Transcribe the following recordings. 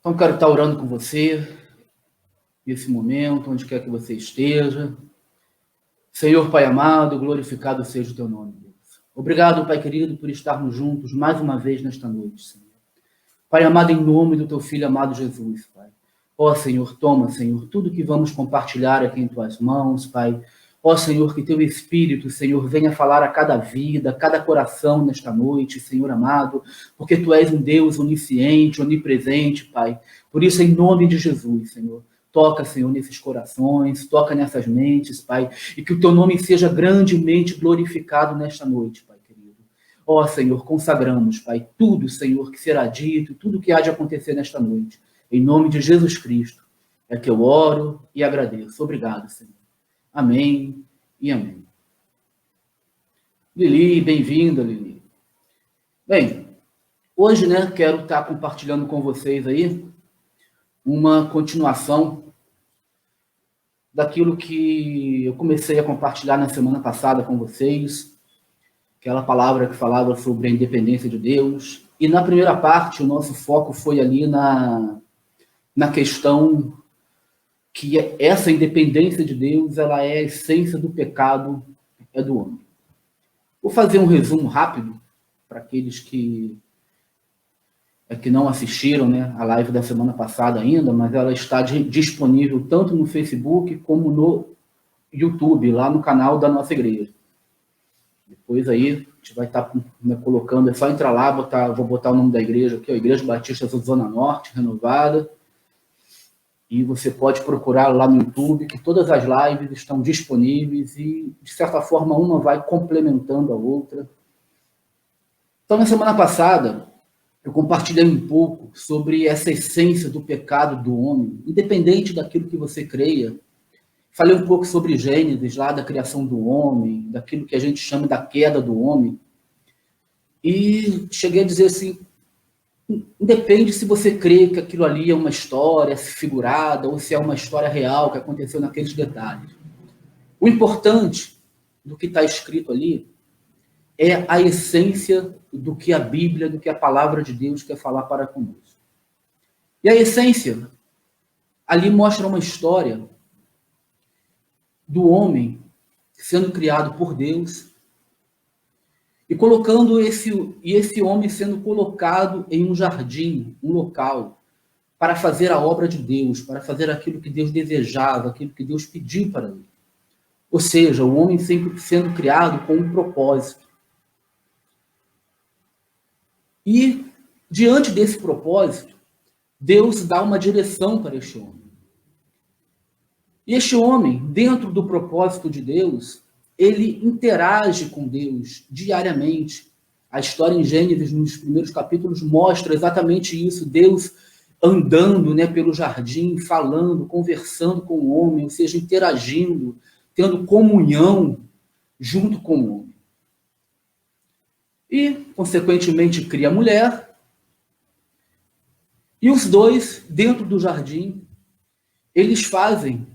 Então, quero estar orando com você, nesse momento, onde quer que você esteja. Senhor Pai amado, glorificado seja o teu nome, Deus. Obrigado, Pai querido, por estarmos juntos mais uma vez nesta noite, Senhor. Pai amado, em nome do teu Filho amado Jesus, Pai. Ó Senhor, toma, Senhor, tudo que vamos compartilhar aqui em tuas mãos, Pai. Ó Senhor, que teu Espírito, Senhor, venha falar a cada vida, a cada coração nesta noite, Senhor amado, porque tu és um Deus onisciente, onipresente, Pai. Por isso, em nome de Jesus, Senhor, toca, Senhor, nesses corações, toca nessas mentes, Pai, e que o teu nome seja grandemente glorificado nesta noite, Pai querido. Ó Senhor, consagramos, Pai, tudo, Senhor, que será dito, tudo que há de acontecer nesta noite. Em nome de Jesus Cristo, é que eu oro e agradeço. Obrigado, Senhor. Amém e amém. Lili, bem-vinda, Lili. Bem, hoje, quero estar compartilhando com vocês aí uma continuação daquilo que eu comecei a compartilhar na semana passada com vocês, aquela palavra que falava sobre a independência de Deus. E na primeira parte, o nosso foco foi ali na questão que essa independência de Deus, ela é a essência do pecado do homem. Vou fazer um resumo rápido para aqueles que não assistiram, a live da semana passada ainda, mas ela está disponível tanto no Facebook como no YouTube, lá no canal da nossa igreja. Depois aí, a gente vai estar colocando, é só entrar lá, vou botar o nome da igreja aqui, a Igreja Batista da Zona Norte, renovada. E você pode procurar lá no YouTube, que todas as lives estão disponíveis e, de certa forma, uma vai complementando a outra. Então, na semana passada, eu compartilhei um pouco sobre essa essência do pecado do homem, independente daquilo que você creia. Falei um pouco sobre Gênesis, lá da criação do homem, daquilo que a gente chama da queda do homem. E cheguei a dizer assim, independe se você crê que aquilo ali é uma história figurada ou se é uma história real que aconteceu naqueles detalhes. O importante do que está escrito ali é a essência do que a Bíblia, do que a palavra de Deus quer falar para conosco. E a essência ali mostra uma história do homem sendo criado por Deus e colocando esse homem sendo colocado em um jardim, um local, para fazer a obra de Deus, para fazer aquilo que Deus desejava, aquilo que Deus pediu para ele. Ou seja, o homem sempre sendo criado com um propósito. E, diante desse propósito, Deus dá uma direção para este homem. E este homem, dentro do propósito de Deus, ele interage com Deus diariamente. A história em Gênesis, nos primeiros capítulos, mostra exatamente isso. Deus andando pelo jardim, falando, conversando com o homem, ou seja, interagindo, tendo comunhão junto com o homem. E, consequentemente, cria a mulher. E os dois, dentro do jardim, eles fazem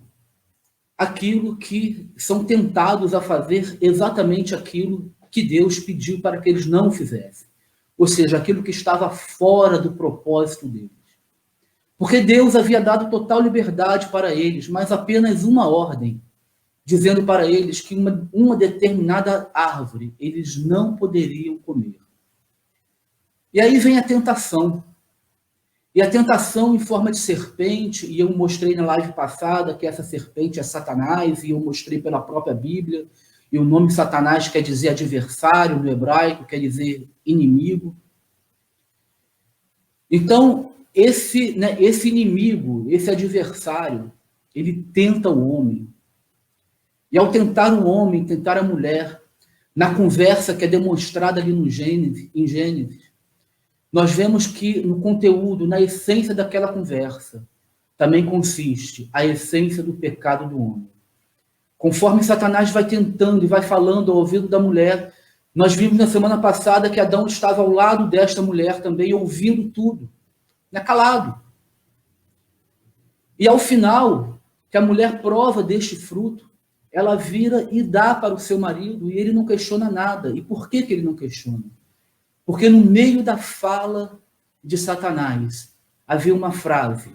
aquilo que são tentados a fazer, exatamente aquilo que Deus pediu para que eles não fizessem. Ou seja, aquilo que estava fora do propósito deles. Porque Deus havia dado total liberdade para eles, mas apenas uma ordem, dizendo para eles que uma determinada árvore eles não poderiam comer. E aí vem a tentação. E a tentação em forma de serpente, e eu mostrei na live passada que essa serpente é Satanás, e eu mostrei pela própria Bíblia, e o nome Satanás quer dizer adversário no hebraico, quer dizer inimigo. Então, esse inimigo, esse adversário, ele tenta o homem. E ao tentar o homem, tentar a mulher, na conversa que é demonstrada ali em Gênesis, nós vemos que no conteúdo, na essência daquela conversa, também consiste a essência do pecado do homem. Conforme Satanás vai tentando e vai falando ao ouvido da mulher, nós vimos na semana passada que Adão estava ao lado desta mulher também, ouvindo tudo, calado. E ao final, que a mulher prova deste fruto, ela vira e dá para o seu marido, e ele não questiona nada. E por que ele não questiona? Porque no meio da fala de Satanás, havia uma frase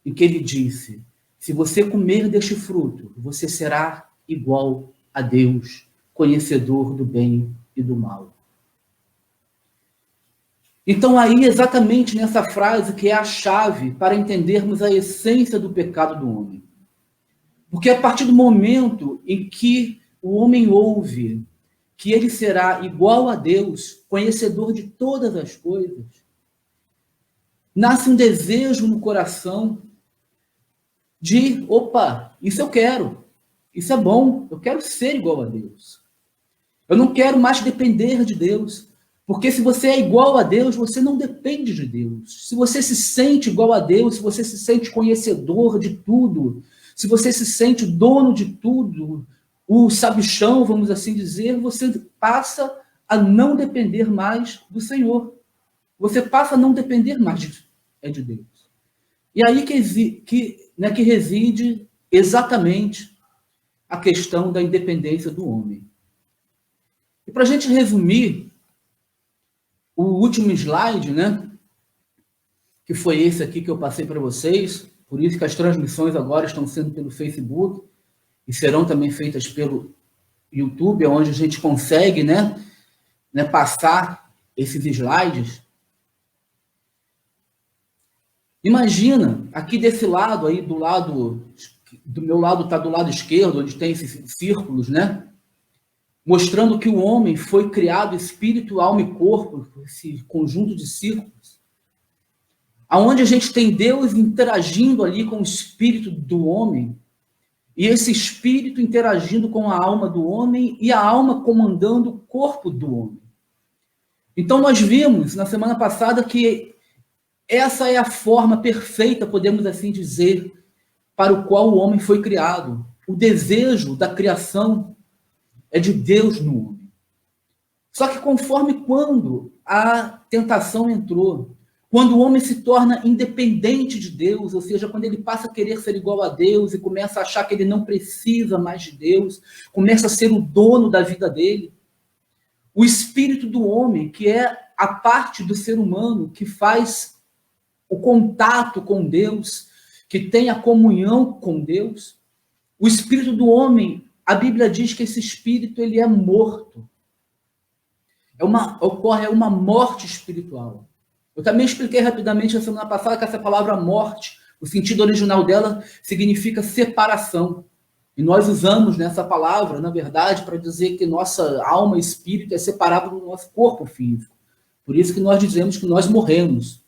em que ele disse: se você comer deste fruto, você será igual a Deus, conhecedor do bem e do mal. Então, aí, exatamente nessa frase que é a chave para entendermos a essência do pecado do homem. Porque a partir do momento em que o homem ouve que ele será igual a Deus, conhecedor de todas as coisas, nasce um desejo no coração de, opa, isso eu quero, isso é bom, eu quero ser igual a Deus. Eu não quero mais depender de Deus, porque se você é igual a Deus, você não depende de Deus. Se você se sente igual a Deus, se você se sente conhecedor de tudo, se você se sente dono de tudo, o sabichão, vamos assim dizer, você passa a não depender mais do Senhor. Você passa a não depender mais de Deus. E aí que reside exatamente a questão da independência do homem. E para a gente resumir, o último slide, que foi esse aqui que eu passei para vocês, por isso que as transmissões agora estão sendo pelo Facebook e serão também feitas pelo YouTube, onde a gente consegue passar esses slides. Imagina, aqui desse lado, aí do meu lado está do lado esquerdo, onde tem esses círculos, mostrando que o homem foi criado espírito, alma e corpo, esse conjunto de círculos, aonde a gente tem Deus interagindo ali com o espírito do homem, e esse espírito interagindo com a alma do homem, e a alma comandando o corpo do homem. Então nós vimos na semana passada que essa é a forma perfeita, podemos assim dizer, para o qual o homem foi criado. O desejo da criação é de Deus no homem. Só que conforme quando a tentação entrou, quando o homem se torna independente de Deus, ou seja, quando ele passa a querer ser igual a Deus e começa a achar que ele não precisa mais de Deus, começa a ser o dono da vida dele, o espírito do homem, que é a parte do ser humano que faz o contato com Deus, que tem a comunhão com Deus, o espírito do homem, a Bíblia diz que esse espírito ele é morto. Ocorre uma morte espiritual. Eu também expliquei rapidamente na semana passada que essa palavra morte, o sentido original dela significa separação. E nós usamos essa palavra, na verdade, para dizer que nossa alma e espírito é separado do nosso corpo físico. Por isso que nós dizemos que nós morremos.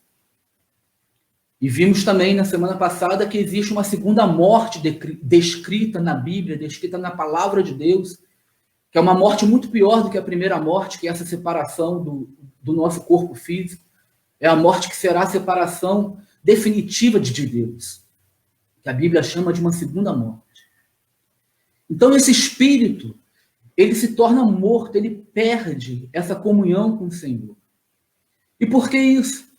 E vimos também na semana passada que existe uma segunda morte descrita na Bíblia, descrita na palavra de Deus, que é uma morte muito pior do que a primeira morte, que é essa separação do nosso corpo físico. É a morte que será a separação definitiva de Deus, que a Bíblia chama de uma segunda morte. Então esse espírito, ele se torna morto, ele perde essa comunhão com o Senhor. E por que isso?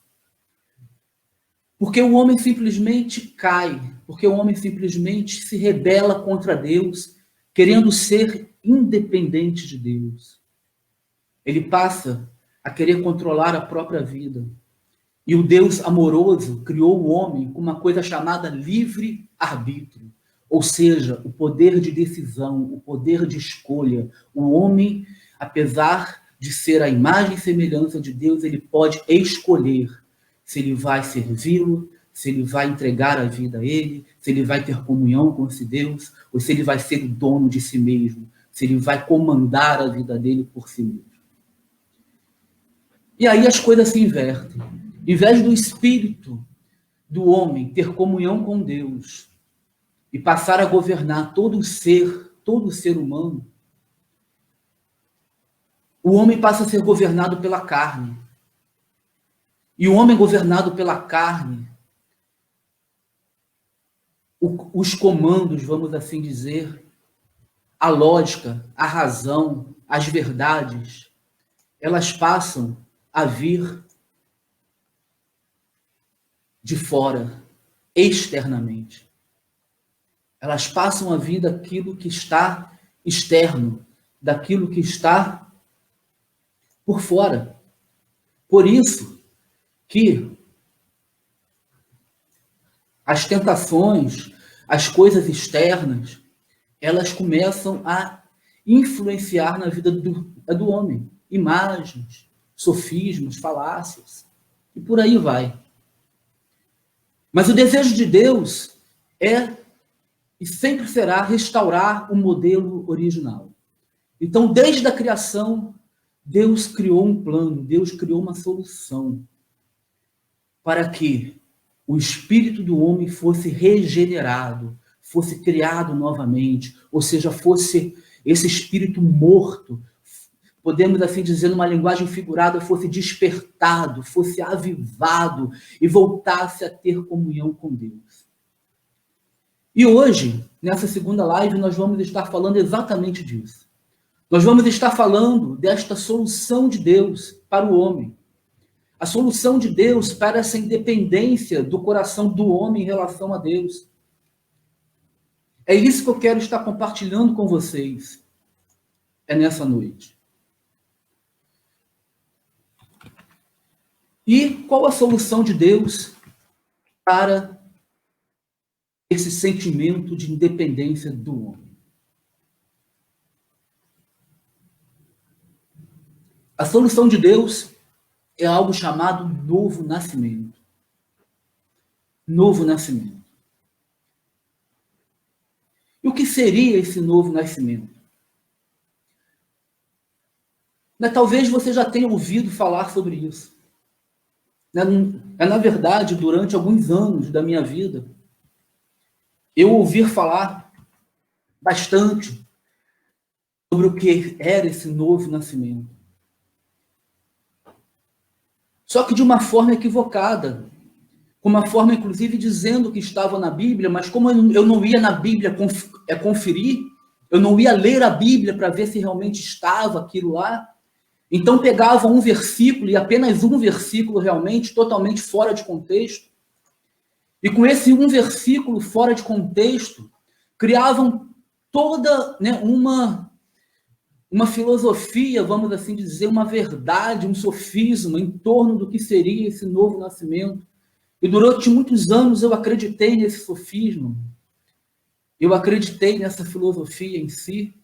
Porque o homem simplesmente cai, porque o homem simplesmente se rebela contra Deus, querendo ser independente de Deus. Ele passa a querer controlar a própria vida. E o Deus amoroso criou o homem com uma coisa chamada livre-arbítrio, ou seja, o poder de decisão, o poder de escolha. O homem, apesar de ser a imagem e semelhança de Deus, ele pode escolher se ele vai servi-lo, se ele vai entregar a vida a ele, se ele vai ter comunhão com esse Deus, ou se ele vai ser o dono de si mesmo, se ele vai comandar a vida dele por si mesmo. E aí as coisas se invertem. Em vez do espírito do homem ter comunhão com Deus e passar a governar todo o ser humano, o homem passa a ser governado pela carne. E o homem governado pela carne, os comandos, vamos assim dizer, a lógica, a razão, as verdades, elas passam a vir de fora, externamente. Elas passam a vir daquilo que está externo, daquilo que está por fora. Por isso que as tentações, as coisas externas, elas começam a influenciar na vida do homem. Imagens, sofismas, falácias, e por aí vai. Mas o desejo de Deus é e sempre será restaurar o modelo original. Então, desde a criação, Deus criou um plano, Deus criou uma solução para que o espírito do homem fosse regenerado, fosse criado novamente, ou seja, fosse esse espírito morto, podemos assim dizer numa linguagem figurada, fosse despertado, fosse avivado e voltasse a ter comunhão com Deus. E hoje, nessa segunda live, nós vamos estar falando exatamente disso. Nós vamos estar falando desta solução de Deus para o homem. A solução de Deus para essa independência do coração do homem em relação a Deus. É isso que eu quero estar compartilhando com vocês. É nessa noite. E qual a solução de Deus para esse sentimento de independência do homem? A solução de Deus é algo chamado novo nascimento. Novo nascimento. E o que seria esse novo nascimento? Talvez você já tenha ouvido falar sobre isso. Na verdade, durante alguns anos da minha vida, eu ouvi falar bastante sobre o que era esse novo nascimento. Só que de uma forma equivocada, com uma forma, inclusive, dizendo que estava na Bíblia, mas como eu não ia na Bíblia conferir, eu não ia ler a Bíblia para ver se realmente estava aquilo lá, então pegava um versículo, e apenas um versículo realmente, totalmente fora de contexto, e com esse um versículo fora de contexto, criavam toda uma filosofia, vamos assim dizer, uma verdade, um sofisma em torno do que seria esse novo nascimento. E durante muitos anos eu acreditei nesse sofisma, eu acreditei nessa filosofia em si,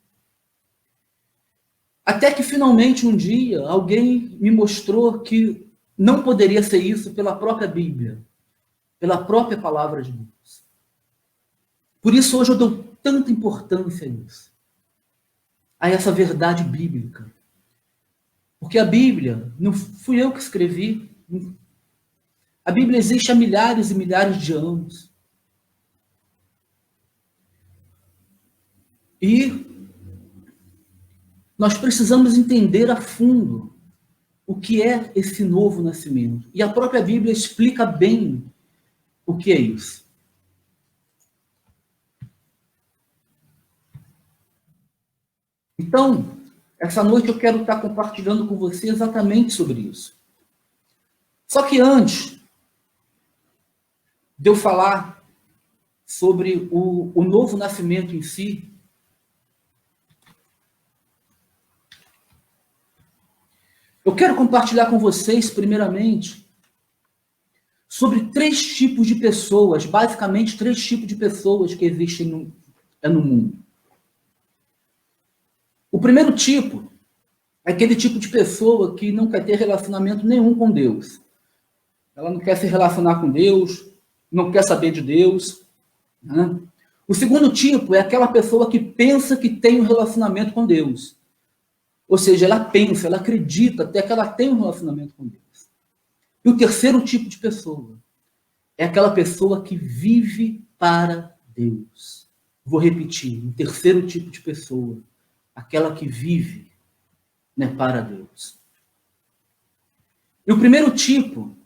até que finalmente um dia alguém me mostrou que não poderia ser isso pela própria Bíblia, pela própria palavra de Deus. Por isso hoje eu dou tanta importância a isso, a essa verdade bíblica. Porque a Bíblia, não fui eu que escrevi, a Bíblia existe há milhares e milhares de anos. E nós precisamos entender a fundo o que é esse novo nascimento. E a própria Bíblia explica bem o que é isso. Então, essa noite eu quero estar compartilhando com você exatamente sobre isso. Só que antes de eu falar sobre o novo nascimento em si, eu quero compartilhar com vocês, primeiramente, sobre 3 tipos de pessoas, basicamente 3 tipos de pessoas que existem no mundo. O primeiro tipo é aquele tipo de pessoa que não quer ter relacionamento nenhum com Deus. Ela não quer se relacionar com Deus, não quer saber de Deus. Né? O segundo tipo é aquela pessoa que pensa que tem um relacionamento com Deus. Ou seja, ela pensa, ela acredita até que ela tem um relacionamento com Deus. E o terceiro tipo de pessoa é aquela pessoa que vive para Deus. Vou repetir, o terceiro tipo de pessoa, aquela que vive, né, para Deus. E o primeiro tipo,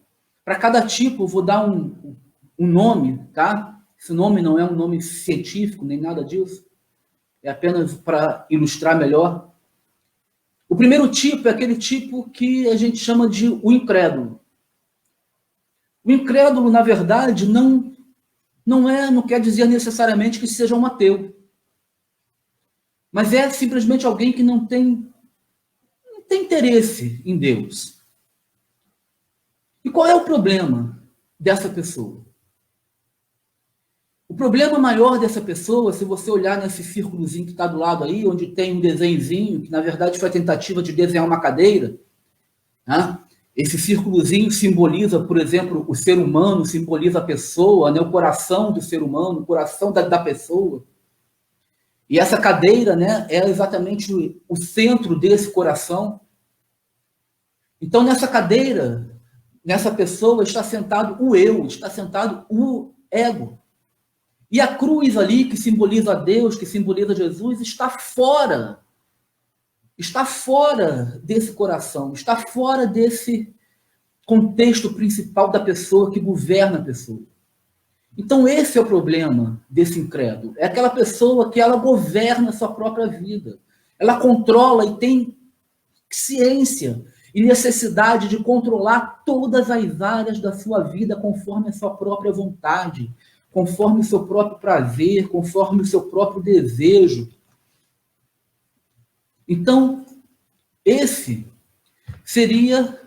para cada tipo eu vou dar um nome, tá? Esse nome não é um nome científico, nem nada disso. É apenas para ilustrar melhor. O primeiro tipo é aquele tipo que a gente chama de o incrédulo. O incrédulo, na verdade, não quer dizer necessariamente que seja um ateu. Mas é simplesmente alguém que não tem interesse em Deus. E qual é o problema dessa pessoa? O problema maior dessa pessoa, se você olhar nesse círculozinho que está do lado aí, onde tem um desenhozinho, que na verdade foi a tentativa de desenhar uma cadeira, né? Esse círculozinho simboliza, por exemplo, o ser humano, simboliza a pessoa, né? O coração do ser humano, o coração da pessoa. E essa cadeira, né, é exatamente o centro desse coração. Então, nessa cadeira, nessa pessoa, está sentado o eu, está sentado o ego. E a cruz ali, que simboliza a Deus, que simboliza Jesus, está fora desse coração, está fora desse contexto principal da pessoa que governa a pessoa. Então esse é o problema desse incrédulo. É aquela pessoa que ela governa a sua própria vida. Ela controla e tem ciência e necessidade de controlar todas as áreas da sua vida conforme a sua própria vontade, conforme o seu próprio prazer, conforme o seu próprio desejo. Então, esse seria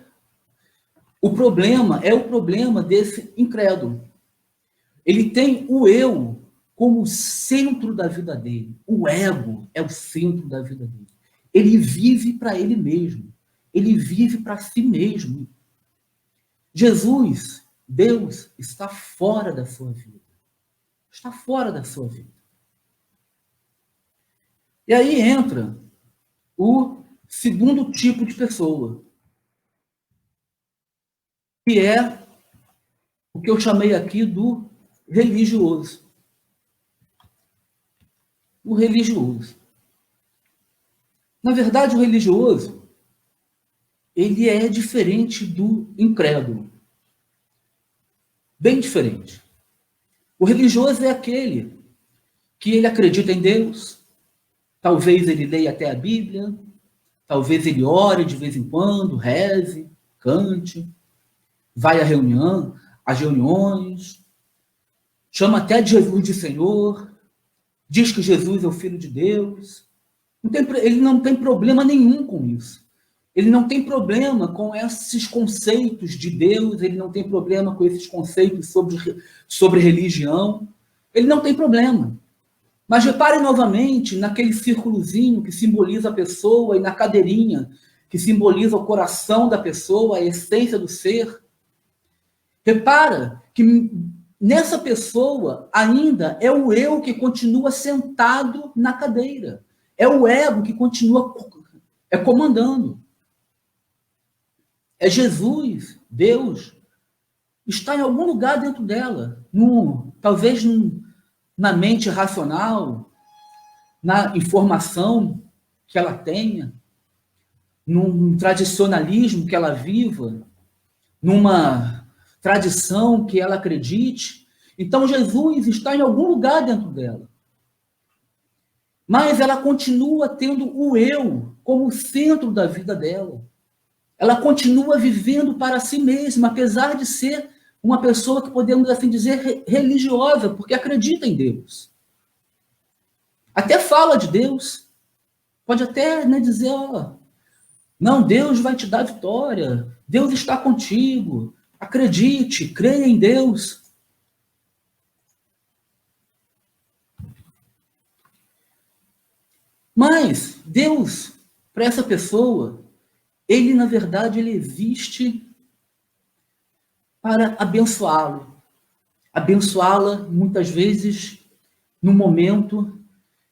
o problema desse incrédulo. Ele tem o eu como centro da vida dele. O ego é o centro da vida dele. Ele vive para ele mesmo. Ele vive para si mesmo. Jesus, Deus, está fora da sua vida. Está fora da sua vida. E aí entra o segundo tipo de pessoa, que é o que eu chamei aqui do religioso. O religioso. Na verdade, o religioso, ele é diferente do incrédulo. Bem diferente. O religioso é aquele que ele acredita em Deus, talvez ele leia até a Bíblia, talvez ele ore de vez em quando, reze, cante, vai às reuniões, chama até de Jesus de Senhor, diz que Jesus é o Filho de Deus. Ele não tem problema nenhum com isso. Ele não tem problema com esses conceitos de Deus, ele não tem problema com esses conceitos sobre religião. Ele não tem problema. Mas repare novamente naquele círculozinho que simboliza a pessoa e na cadeirinha que simboliza o coração da pessoa, a essência do ser. Repara que nessa pessoa ainda é o eu que continua sentado na cadeira. É o ego que continua comandando. É Jesus, Deus, está em algum lugar dentro dela, talvez na mente racional, na informação que ela tenha, num tradicionalismo que ela viva, numa tradição que ela acredite. Então, Jesus está em algum lugar dentro dela. Mas ela continua tendo o eu como centro da vida dela. Ela continua vivendo para si mesma, apesar de ser uma pessoa que podemos assim dizer religiosa, porque acredita em Deus. Até fala de Deus. Pode até dizer, não, Deus vai te dar vitória. Deus está contigo. Acredite, creia em Deus. Mas Deus, para essa pessoa, ele, na verdade, ele existe para abençoá-lo. Abençoá-la, muitas vezes, no momento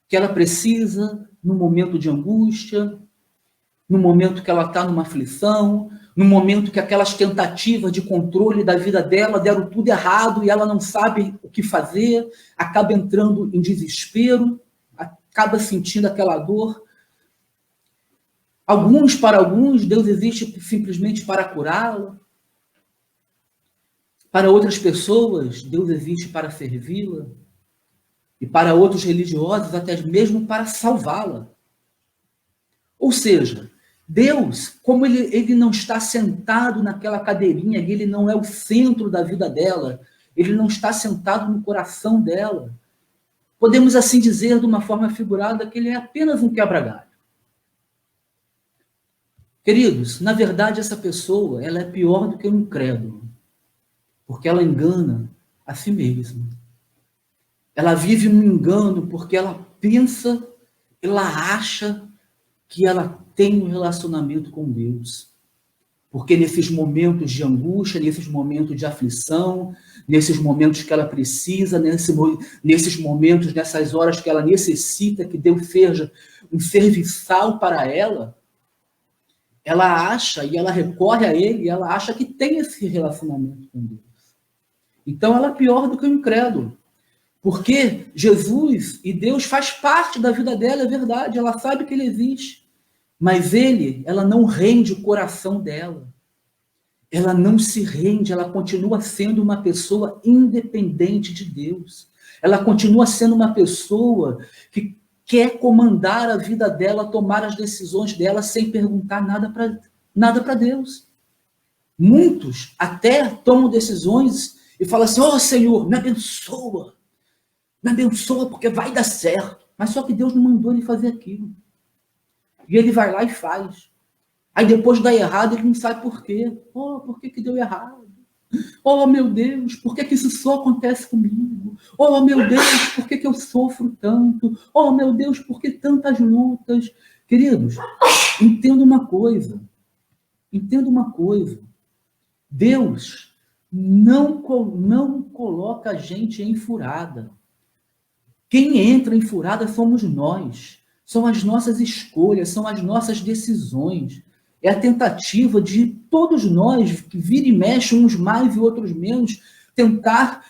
que ela precisa, no momento de angústia, no momento que ela está numa aflição, no momento que aquelas tentativas de controle da vida dela deram tudo errado e ela não sabe o que fazer, acaba entrando em desespero, acaba sentindo aquela dor. Para alguns, Deus existe simplesmente para curá-la. Para outras pessoas, Deus existe para servi-la. E para outros religiosos, até mesmo para salvá-la. Ou seja, Deus, como ele não está sentado naquela cadeirinha, ele não é o centro da vida dela, ele não está sentado no coração dela. Podemos assim dizer, de uma forma figurada, que ele é apenas um quebra-galho. Queridos, na verdade, essa pessoa ela é pior do que um incrédulo, porque ela engana a si mesma. Ela vive um engano porque ela pensa, ela acha que ela tem um relacionamento com Deus. Porque nesses momentos de angústia, nesses momentos de aflição, nesses momentos que ela precisa, nesses momentos, nessas horas que ela necessita que Deus seja um serviçal para ela, ela acha e ela recorre a Ele, e ela acha que tem esse relacionamento com Deus. Então ela é pior do que o incrédulo. Porque Jesus e Deus faz parte da vida dela, é verdade, ela sabe que Ele existe. Mas ela não rende o coração dela. Ela não se rende, ela continua sendo uma pessoa independente de Deus. Ela continua sendo uma pessoa que quer comandar a vida dela, tomar as decisões dela sem perguntar nada para Deus. Muitos até tomam decisões e falam assim: "Oh, Senhor, me abençoa porque vai dar certo." Mas só que Deus não mandou ele fazer aquilo. E ele vai lá e faz. Aí depois dá errado, ele não sabe por quê. Oh, por que deu errado? Oh, meu Deus, por que isso só acontece comigo? Oh, meu Deus, por que eu sofro tanto? Oh, meu Deus, por que tantas lutas? Queridos, entenda uma coisa. Deus não coloca a gente em furada. Quem entra em furada somos nós. São as nossas escolhas, são as nossas decisões. É a tentativa de todos nós, que vira e mexe, uns mais e outros menos, tentar,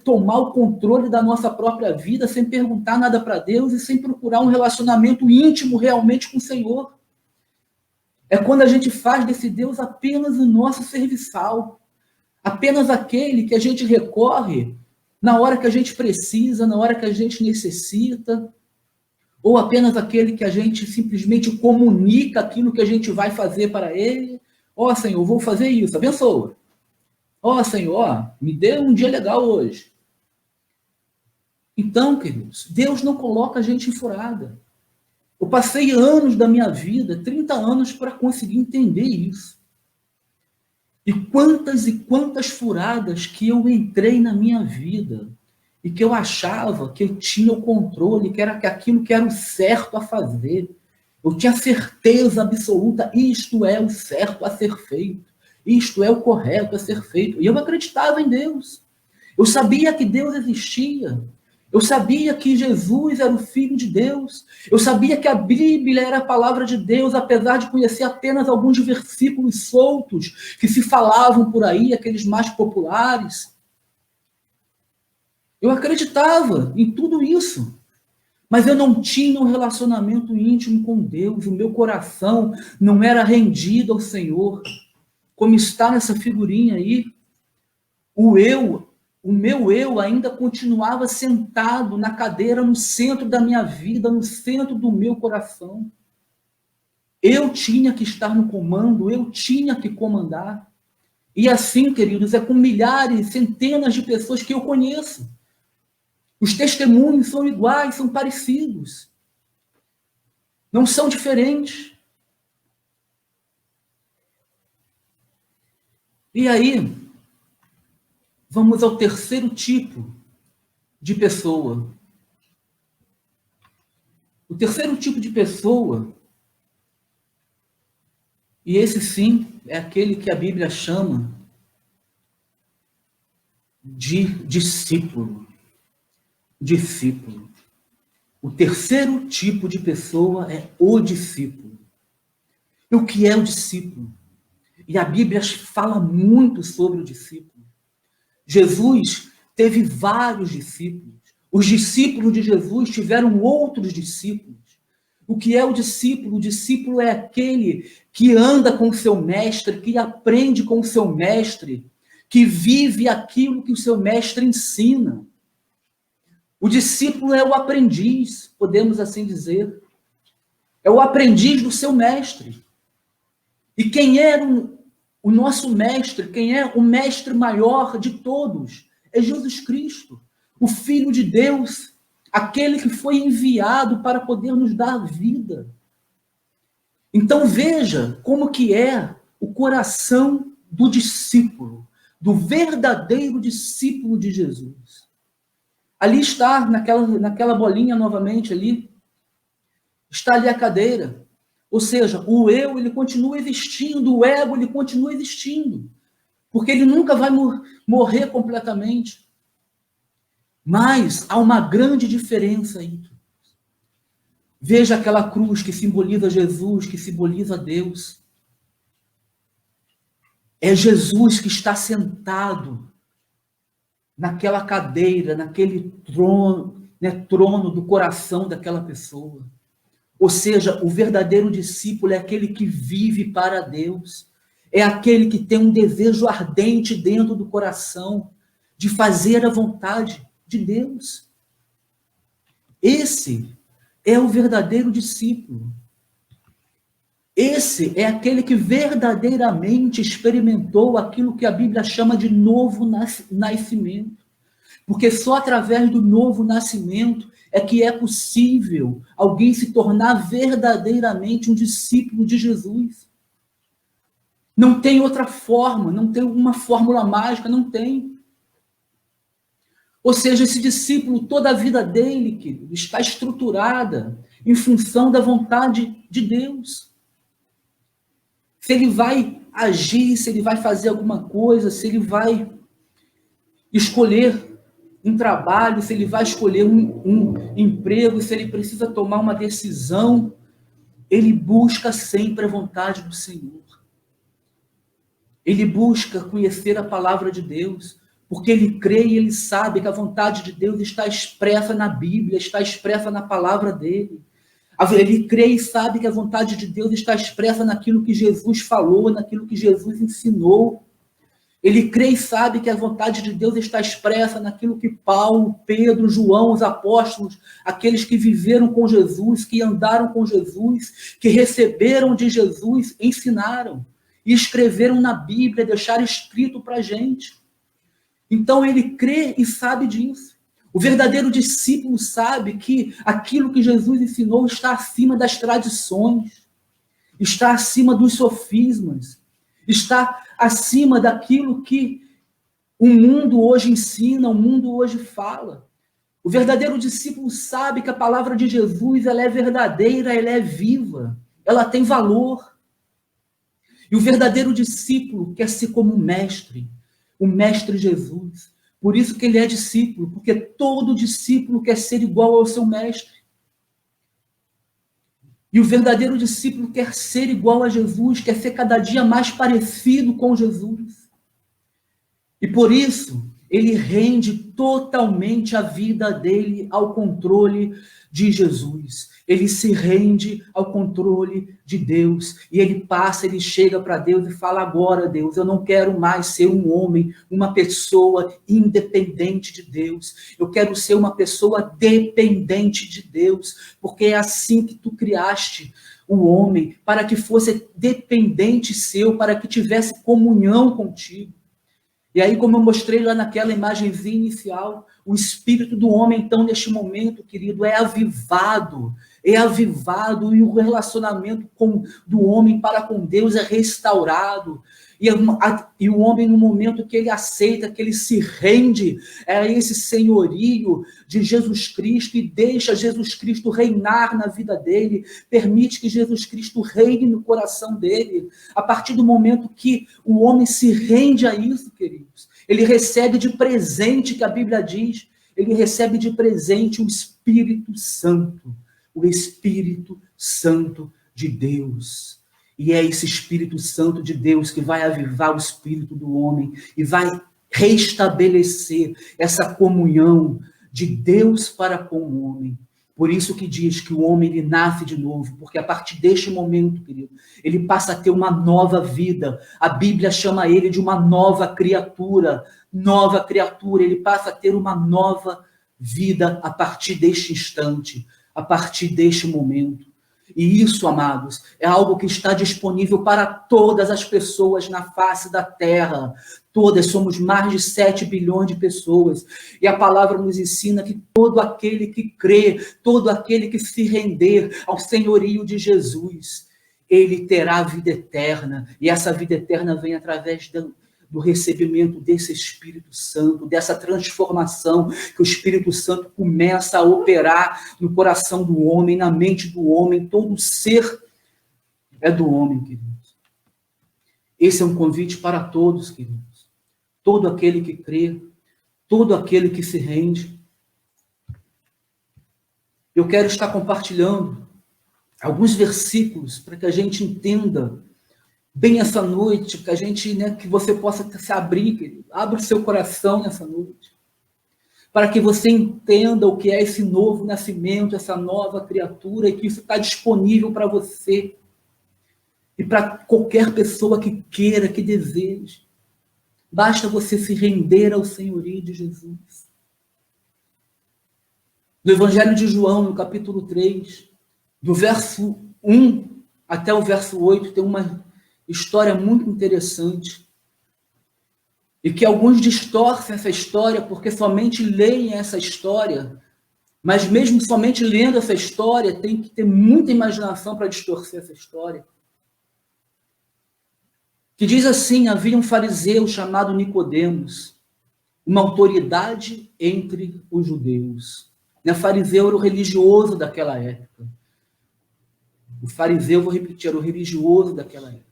tomar o controle da nossa própria vida sem perguntar nada para Deus e sem procurar um relacionamento íntimo realmente com o Senhor. É quando a gente faz desse Deus apenas o nosso serviçal, apenas aquele que a gente recorre na hora que a gente precisa, na hora que a gente necessita, ou apenas aquele que a gente simplesmente comunica aquilo que a gente vai fazer para ele. Ó, Senhor, vou fazer isso, abençoa. Ó, Senhor, me dê um dia legal hoje. Então, queridos, Deus não coloca a gente em furada. Eu passei anos da minha vida, 30 anos, para conseguir entender isso. E quantas furadas que eu entrei na minha vida e que eu achava que eu tinha o controle, que aquilo que era o certo a fazer. Eu tinha certeza absoluta, isto é o certo a ser feito, isto é o correto a ser feito. E eu acreditava em Deus. Eu sabia que Deus existia. Eu sabia que Jesus era o Filho de Deus. Eu sabia que a Bíblia era a palavra de Deus, apesar de conhecer apenas alguns versículos soltos que se falavam por aí, aqueles mais populares. Eu acreditava em tudo isso, mas eu não tinha um relacionamento íntimo com Deus. O meu coração não era rendido ao Senhor. Como está nessa figurinha aí, o meu eu ainda continuava sentado na cadeira no centro da minha vida, no centro do meu coração. Eu tinha que estar no comando, eu tinha que comandar. E assim, queridos, é com milhares, centenas de pessoas que eu conheço. Os testemunhos são iguais, são parecidos. Não são diferentes. E aí, vamos ao terceiro tipo de pessoa. O terceiro tipo de pessoa, e esse sim é aquele que a Bíblia chama de discípulo. Discípulo. O terceiro tipo de pessoa é o discípulo. E o que é o discípulo? E a Bíblia fala muito sobre o discípulo. Jesus teve vários discípulos. Os discípulos de Jesus tiveram outros discípulos. O que é o discípulo? O discípulo é aquele que anda com o seu mestre, que aprende com o seu mestre, que vive aquilo que o seu mestre ensina. O discípulo é o aprendiz, podemos assim dizer. É o aprendiz do seu mestre. E quem é o nosso mestre, quem é o mestre maior de todos? É Jesus Cristo, o Filho de Deus, aquele que foi enviado para poder nos dar vida. Então veja como que é o coração do discípulo, do verdadeiro discípulo de Jesus. Ali está, naquela bolinha novamente ali, está ali a cadeira. Ou seja, o eu, ele continua existindo, o ego, ele continua existindo. Porque ele nunca vai morrer completamente. Mas há uma grande diferença aí. Veja aquela cruz que simboliza Jesus, que simboliza Deus. É Jesus que está sentado naquela cadeira, naquele trono, trono do coração daquela pessoa. Ou seja, o verdadeiro discípulo é aquele que vive para Deus. É aquele que tem um desejo ardente dentro do coração de fazer a vontade de Deus. Esse é o verdadeiro discípulo. Esse é aquele que verdadeiramente experimentou aquilo que a Bíblia chama de novo nascimento. Porque só através do novo nascimento é que é possível alguém se tornar verdadeiramente um discípulo de Jesus. Não tem outra forma, não tem uma fórmula mágica, não tem. Ou seja, esse discípulo, toda a vida dele, querido, está estruturada em função da vontade de Deus. Se ele vai agir, se ele vai fazer alguma coisa, se ele vai escolher um trabalho, se ele vai escolher um emprego, se ele precisa tomar uma decisão, ele busca sempre a vontade do Senhor. Ele busca conhecer a palavra de Deus, porque ele crê e ele sabe que a vontade de Deus está expressa na Bíblia, está expressa na palavra dele. Ele crê e sabe que a vontade de Deus está expressa naquilo que Jesus falou, naquilo que Jesus ensinou. Ele crê e sabe que a vontade de Deus está expressa naquilo que Paulo, Pedro, João, os apóstolos, aqueles que viveram com Jesus, que andaram com Jesus, que receberam de Jesus, ensinaram e escreveram na Bíblia, deixaram escrito para a gente. Então ele crê e sabe disso. O verdadeiro discípulo sabe que aquilo que Jesus ensinou está acima das tradições, está acima dos sofismas, está acima daquilo que o mundo hoje ensina, o mundo hoje fala. O verdadeiro discípulo sabe que a palavra de Jesus ela é verdadeira, ela é viva, ela tem valor. E o verdadeiro discípulo quer ser como um mestre, o mestre Jesus. Por isso que ele é discípulo, porque todo discípulo quer ser igual ao seu mestre. E o verdadeiro discípulo quer ser igual a Jesus, quer ser cada dia mais parecido com Jesus. E por isso, ele rende totalmente a vida dele ao controle de Jesus. Ele se rende ao controle de Deus. E ele chega para Deus e fala: agora, Deus, eu não quero mais ser um homem, uma pessoa independente de Deus. Eu quero ser uma pessoa dependente de Deus, porque é assim que tu criaste o homem, para que fosse dependente seu, para que tivesse comunhão contigo. E aí, como eu mostrei lá naquela imagenzinha inicial, o espírito do homem, então, neste momento, querido, é avivado e o relacionamento do homem para com Deus é restaurado. E o homem, no momento que ele aceita, que ele se rende a esse senhorio de Jesus Cristo e deixa Jesus Cristo reinar na vida dele, permite que Jesus Cristo reine no coração dele. A partir do momento que o homem se rende a isso, queridos, ele recebe de presente, que a Bíblia diz, ele recebe de presente o Espírito Santo de Deus. E é esse Espírito Santo de Deus que vai avivar o espírito do homem e vai restabelecer essa comunhão de Deus para com o homem. Por isso que diz que o homem ele nasce de novo, porque a partir deste momento, querido, ele passa a ter uma nova vida. A Bíblia chama ele de uma nova criatura, ele passa a ter uma nova vida a partir deste instante, a partir deste momento. E isso, amados, é algo que está disponível para todas as pessoas na face da terra. Todas, somos mais de 7 bilhões de pessoas. E a palavra nos ensina que todo aquele que crê, todo aquele que se render ao senhorio de Jesus, ele terá vida eterna. E essa vida eterna vem através do recebimento desse Espírito Santo, dessa transformação que o Espírito Santo começa a operar no coração do homem, na mente do homem, todo ser é do homem, queridos. Esse é um convite para todos, queridos. Todo aquele que crê, todo aquele que se rende. Eu quero estar compartilhando alguns versículos para que a gente entenda bem essa noite, que a gente, que você possa se abrir, querido. Abra o seu coração nessa noite, para que você entenda o que é esse novo nascimento, essa nova criatura, e que isso está disponível para você e para qualquer pessoa que queira, que deseje. Basta você se render ao senhorio de Jesus. No Evangelho de João, no capítulo 3, do verso 1 até o verso 8, tem uma história muito interessante. E que alguns distorcem essa história porque somente leem essa história, mas mesmo somente lendo essa história, tem que ter muita imaginação para distorcer essa história. Que diz assim: havia um fariseu chamado Nicodemos, uma autoridade entre os judeus. Fariseu era o religioso daquela época. O fariseu, vou repetir, era o religioso daquela época.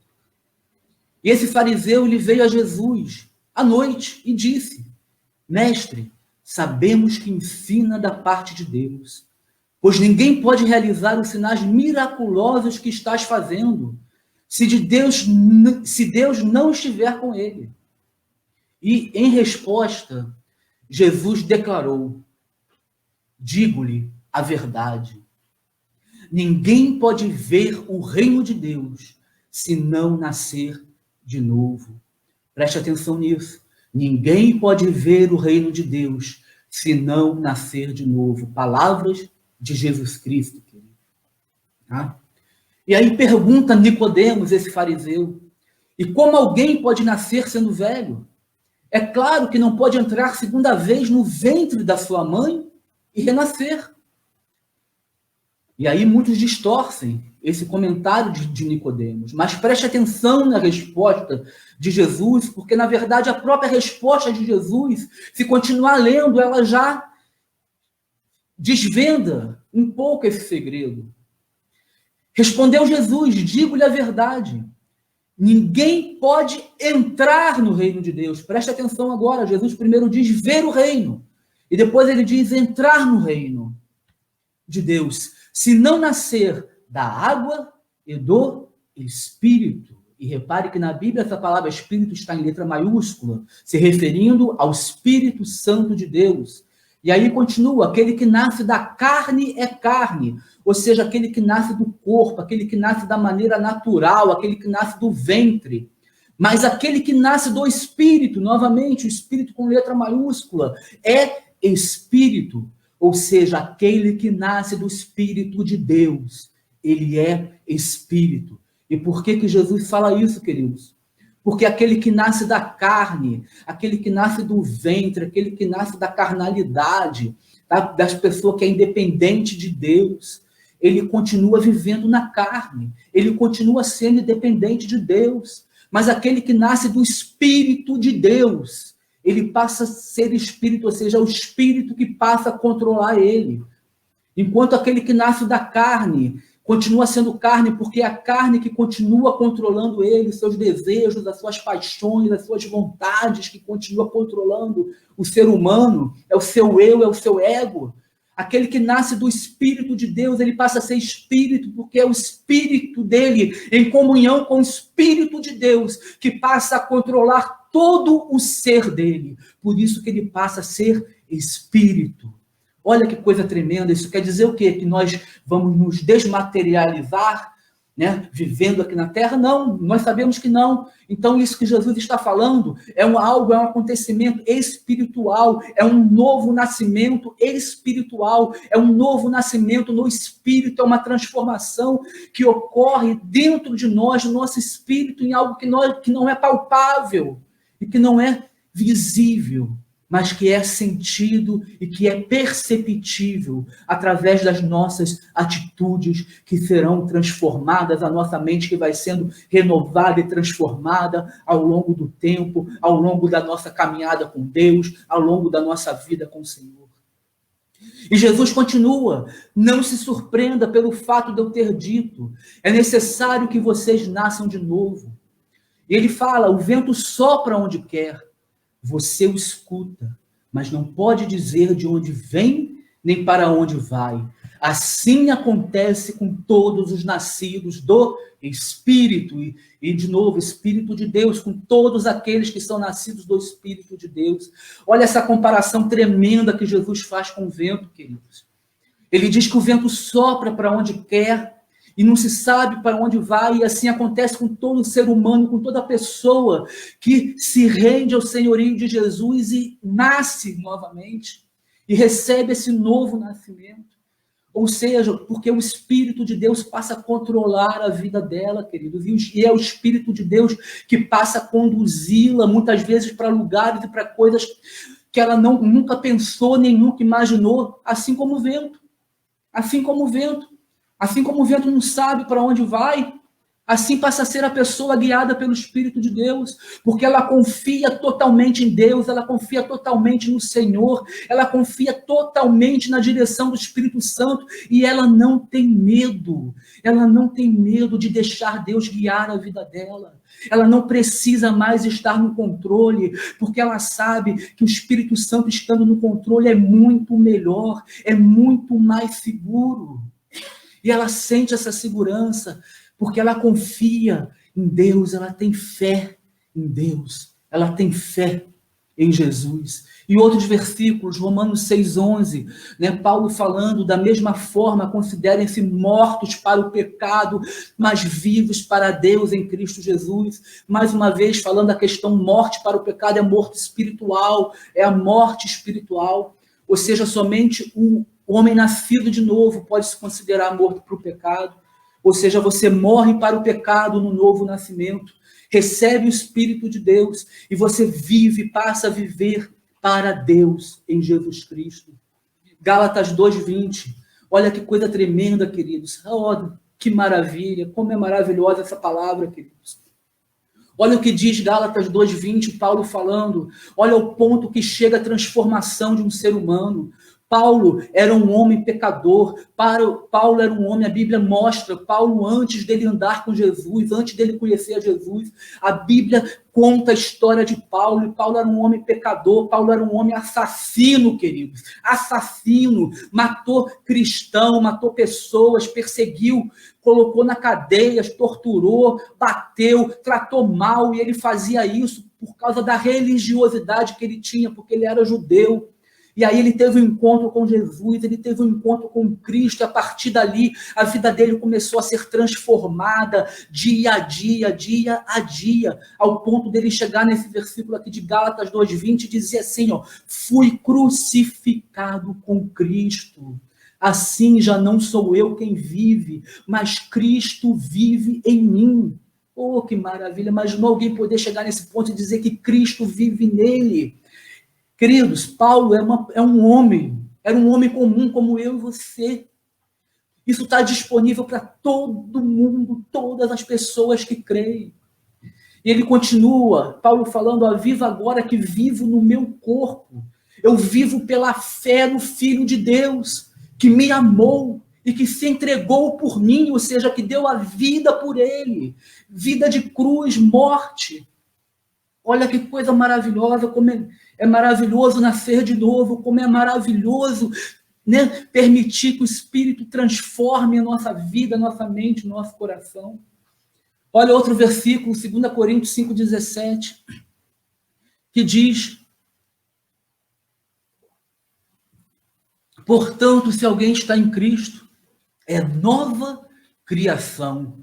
E esse fariseu, ele veio a Jesus à noite e disse: mestre, sabemos que ensina da parte de Deus, pois ninguém pode realizar os sinais miraculosos que estás fazendo, se Deus não estiver com ele. E, em resposta, Jesus declarou: digo-lhe a verdade. Ninguém pode ver o reino de Deus se não nascer de novo. Preste atenção nisso. Ninguém pode ver o reino de Deus se não nascer de novo. Palavras de Jesus Cristo, querido. Tá? E aí pergunta Nicodemos, esse fariseu: e como alguém pode nascer sendo velho? É claro que não pode entrar segunda vez no ventre da sua mãe e renascer. E aí muitos distorcem esse comentário de Nicodemos, mas preste atenção na resposta de Jesus, porque na verdade a própria resposta de Jesus, se continuar lendo, ela já desvenda um pouco esse segredo. Respondeu Jesus: digo-lhe a verdade, ninguém pode entrar no reino de Deus. Preste atenção agora, Jesus primeiro diz ver o reino, e depois ele diz entrar no reino de Deus, se não nascer da água e do Espírito. E repare que na Bíblia essa palavra Espírito está em letra maiúscula, se referindo ao Espírito Santo de Deus. E aí continua: aquele que nasce da carne é carne, ou seja, aquele que nasce do corpo, aquele que nasce da maneira natural, aquele que nasce do ventre. Mas aquele que nasce do Espírito, novamente, o Espírito com letra maiúscula, é Espírito. Ou seja, aquele que nasce do Espírito de Deus, ele é Espírito. E por que Jesus fala isso, queridos? Porque aquele que nasce da carne, aquele que nasce do ventre, aquele que nasce da carnalidade, tá? Das pessoas que é independente de Deus, ele continua vivendo na carne, ele continua sendo independente de Deus. Mas aquele que nasce do Espírito de Deus, ele passa a ser espírito, ou seja, o espírito que passa a controlar ele. Enquanto aquele que nasce da carne continua sendo carne, porque é a carne que continua controlando ele, seus desejos, as suas paixões, as suas vontades, que continua controlando o ser humano, é o seu eu, é o seu ego. Aquele que nasce do Espírito de Deus, ele passa a ser espírito, porque é o espírito dele, em comunhão com o Espírito de Deus, que passa a controlar todo o ser dele. Por isso que ele passa a ser espírito. Olha que coisa tremenda. Isso quer dizer o quê? Que nós vamos nos desmaterializar, vivendo aqui na Terra? Não, nós sabemos que não. Então isso que Jesus está falando é um acontecimento espiritual, é um novo nascimento espiritual, é um novo nascimento no Espírito, é uma transformação que ocorre dentro de nós, no nosso espírito, em algo que não é palpável e que não é visível, mas que é sentido e que é perceptível através das nossas atitudes que serão transformadas, a nossa mente que vai sendo renovada e transformada ao longo do tempo, ao longo da nossa caminhada com Deus, ao longo da nossa vida com o Senhor. E Jesus continua: não se surpreenda pelo fato de eu ter dito, é necessário que vocês nasçam de novo. E ele fala: o vento sopra onde quer, você o escuta, mas não pode dizer de onde vem, nem para onde vai. Assim acontece com todos os nascidos do Espírito, e de novo, Espírito de Deus, com todos aqueles que são nascidos do Espírito de Deus. Olha essa comparação tremenda que Jesus faz com o vento, queridos. Ele diz que o vento sopra para onde quer, e não se sabe para onde vai, e assim acontece com todo ser humano, com toda pessoa que se rende ao senhorio de Jesus e nasce novamente, e recebe esse novo nascimento. Ou seja, porque o Espírito de Deus passa a controlar a vida dela, queridos, e é o Espírito de Deus que passa a conduzi-la, muitas vezes, para lugares e para coisas que ela nunca pensou, nem nunca imaginou, assim como o vento. Assim como o vento. Assim como o vento não sabe para onde vai, assim passa a ser a pessoa guiada pelo Espírito de Deus, porque ela confia totalmente em Deus, ela confia totalmente no Senhor, ela confia totalmente na direção do Espírito Santo, e ela não tem medo de deixar Deus guiar a vida dela. Ela não precisa mais estar no controle, porque ela sabe que o Espírito Santo estando no controle é muito melhor, é muito mais seguro. E ela sente essa segurança, porque ela confia em Deus, ela tem fé em Deus, ela tem fé em Jesus. E outros versículos, Romanos 6,11, Paulo falando: da mesma forma, considerem-se mortos para o pecado, mas vivos para Deus em Cristo Jesus. Mais uma vez, falando da questão morte para o pecado, é morte espiritual, é a morte espiritual, ou seja, somente o homem nascido de novo pode se considerar morto para o pecado, ou seja, você morre para o pecado no novo nascimento, recebe o Espírito de Deus e você vive, passa a viver para Deus em Jesus Cristo. Gálatas 2:20, olha que coisa tremenda, queridos. Oh, que maravilha, como é maravilhosa essa palavra, queridos. Olha o que diz Gálatas 2:20, Paulo falando, olha o ponto que chega a transformação de um ser humano. Paulo era um homem pecador, Paulo era um homem, a Bíblia mostra, Paulo antes dele andar com Jesus, antes dele conhecer a Jesus, a Bíblia conta a história de Paulo, e Paulo era um homem pecador, Paulo era um homem assassino, queridos, assassino, matou cristão, matou pessoas, perseguiu, colocou na cadeia, torturou, bateu, tratou mal, e ele fazia isso por causa da religiosidade que ele tinha, porque ele era judeu. E aí ele teve um encontro com Jesus, ele teve um encontro com Cristo, e a partir dali a vida dele começou a ser transformada dia a dia, ao ponto dele chegar nesse versículo aqui de Gálatas 2:20 e dizer assim, fui crucificado com Cristo. Assim já não sou eu quem vive, mas Cristo vive em mim. Oh, que maravilha! Imaginou alguém poder chegar nesse ponto e dizer que Cristo vive nele? Queridos, Paulo era um homem comum como eu e você. Isso está disponível para todo mundo, todas as pessoas que creem. E ele continua, Paulo falando, viva agora que vivo no meu corpo. Eu vivo pela fé no Filho de Deus, que me amou e que se entregou por mim, ou seja, que deu a vida por ele. Vida de cruz, morte. Olha que coisa maravilhosa, como é maravilhoso nascer de novo, como é maravilhoso, permitir que o Espírito transforme a nossa vida, a nossa mente, o nosso coração. Olha outro versículo, 2 Coríntios 5,17, que diz: portanto, se alguém está em Cristo, é nova criação.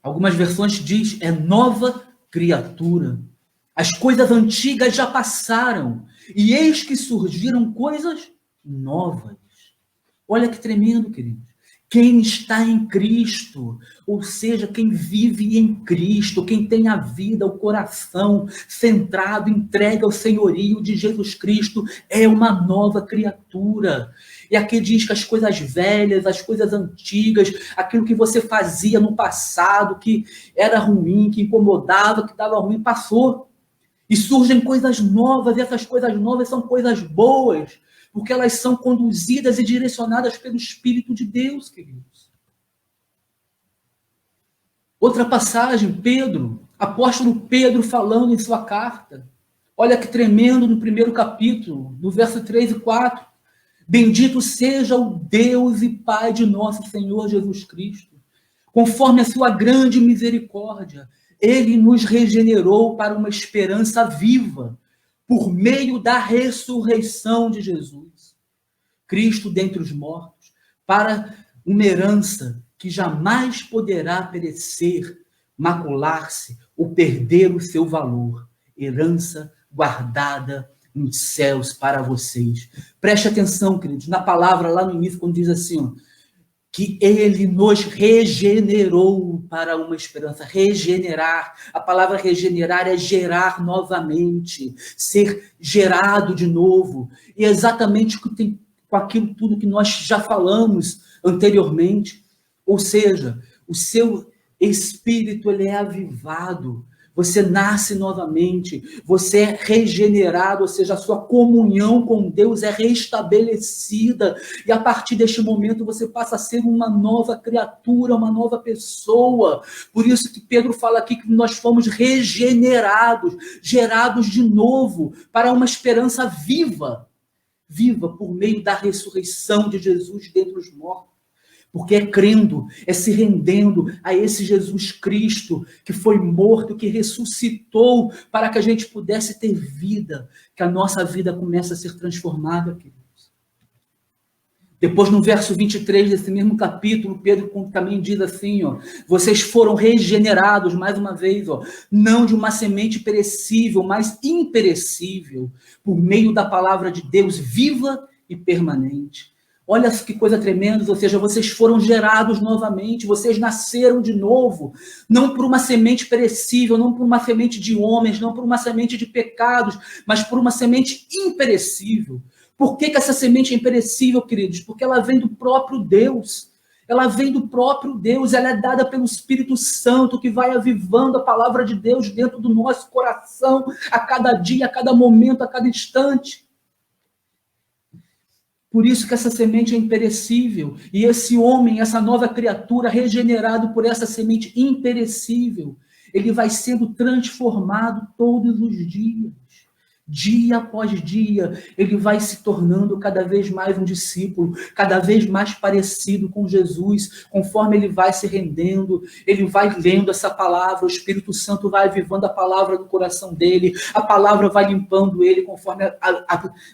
Algumas versões diz, é nova criatura. As coisas antigas já passaram, e eis que surgiram coisas novas. Olha que tremendo, queridos. Quem está em Cristo, ou seja, quem vive em Cristo, quem tem a vida, o coração centrado, entregue ao senhorio de Jesus Cristo, é uma nova criatura. E aqui diz que as coisas velhas, as coisas antigas, aquilo que você fazia no passado, que era ruim, que incomodava, que dava ruim, passou. E surgem coisas novas, e essas coisas novas são coisas boas, porque elas são conduzidas e direcionadas pelo Espírito de Deus, queridos. Outra passagem, Pedro, apóstolo Pedro falando em sua carta. Olha que tremendo no primeiro capítulo, no verso 3 e 4. Bendito seja o Deus e Pai de nosso Senhor Jesus Cristo. Conforme a sua grande misericórdia, ele nos regenerou para uma esperança viva, por meio da ressurreição de Jesus, Cristo dentre os mortos, para uma herança que jamais poderá perecer, macular-se ou perder o seu valor, herança guardada nos céus para vocês. Preste atenção, queridos, na palavra lá no início, quando diz assim, ó, que ele nos regenerou para uma esperança. Regenerar. A palavra regenerar é gerar novamente, ser gerado de novo. E é exatamente com aquilo tudo que nós já falamos anteriormente. Ou seja, o seu espírito ele é avivado. Você nasce novamente, você é regenerado, ou seja, a sua comunhão com Deus é restabelecida, e a partir deste momento você passa a ser uma nova criatura, uma nova pessoa. Por isso que Pedro fala aqui que nós fomos regenerados, gerados de novo, para uma esperança viva, viva por meio da ressurreição de Jesus dentre os mortos. Porque é crendo, é se rendendo a esse Jesus Cristo que foi morto, que ressuscitou para que a gente pudesse ter vida, que a nossa vida comece a ser transformada, queridos. Depois, no verso 23 desse mesmo capítulo, Pedro também diz assim, ó, vocês foram regenerados, mais uma vez, ó, não de uma semente perecível, mas imperecível, por meio da palavra de Deus viva e permanente. Olha que coisa tremenda, ou seja, vocês foram gerados novamente, vocês nasceram de novo, não por uma semente perecível, não por uma semente de homens, não por uma semente de pecados, mas por uma semente imperecível. Por que essa semente é imperecível, queridos? Porque ela vem do próprio Deus. Ela vem do próprio Deus, ela é dada pelo Espírito Santo, que vai avivando a palavra de Deus dentro do nosso coração, a cada dia, a cada momento, a cada instante. Por isso que essa semente é imperecível. E esse homem, essa nova criatura, regenerado por essa semente imperecível, ele vai sendo transformado todos os dias. Dia após dia, ele vai se tornando cada vez mais um discípulo, cada vez mais parecido com Jesus, conforme ele vai se rendendo, ele vai lendo essa palavra, o Espírito Santo vai avivando a palavra no coração dele, a palavra vai limpando ele, conforme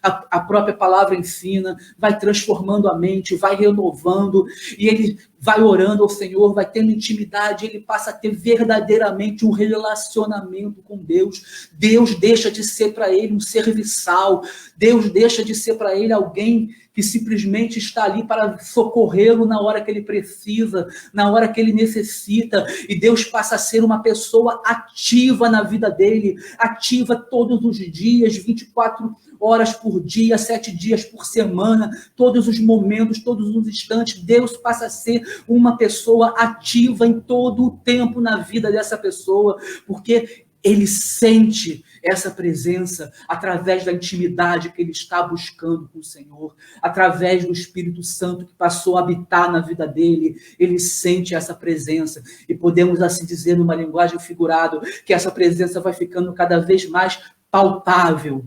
a própria palavra ensina, vai transformando a mente, vai renovando, e ele vai orando ao Senhor, vai tendo intimidade, ele passa a ter verdadeiramente um relacionamento com Deus. Deus deixa de ser para ele um serviçal, Deus deixa de ser para ele alguém que simplesmente está ali para socorrê-lo na hora que ele precisa, na hora que ele necessita, e Deus passa a ser uma pessoa ativa na vida dele, ativa todos os dias, 24 horas por dia, 7 dias por semana, todos os momentos, todos os instantes. Deus passa a ser uma pessoa ativa em todo o tempo na vida dessa pessoa, porque ele sente essa presença através da intimidade que ele está buscando com o Senhor, através do Espírito Santo que passou a habitar na vida dele, ele sente essa presença, e podemos assim dizer numa linguagem figurada, que essa presença vai ficando cada vez mais palpável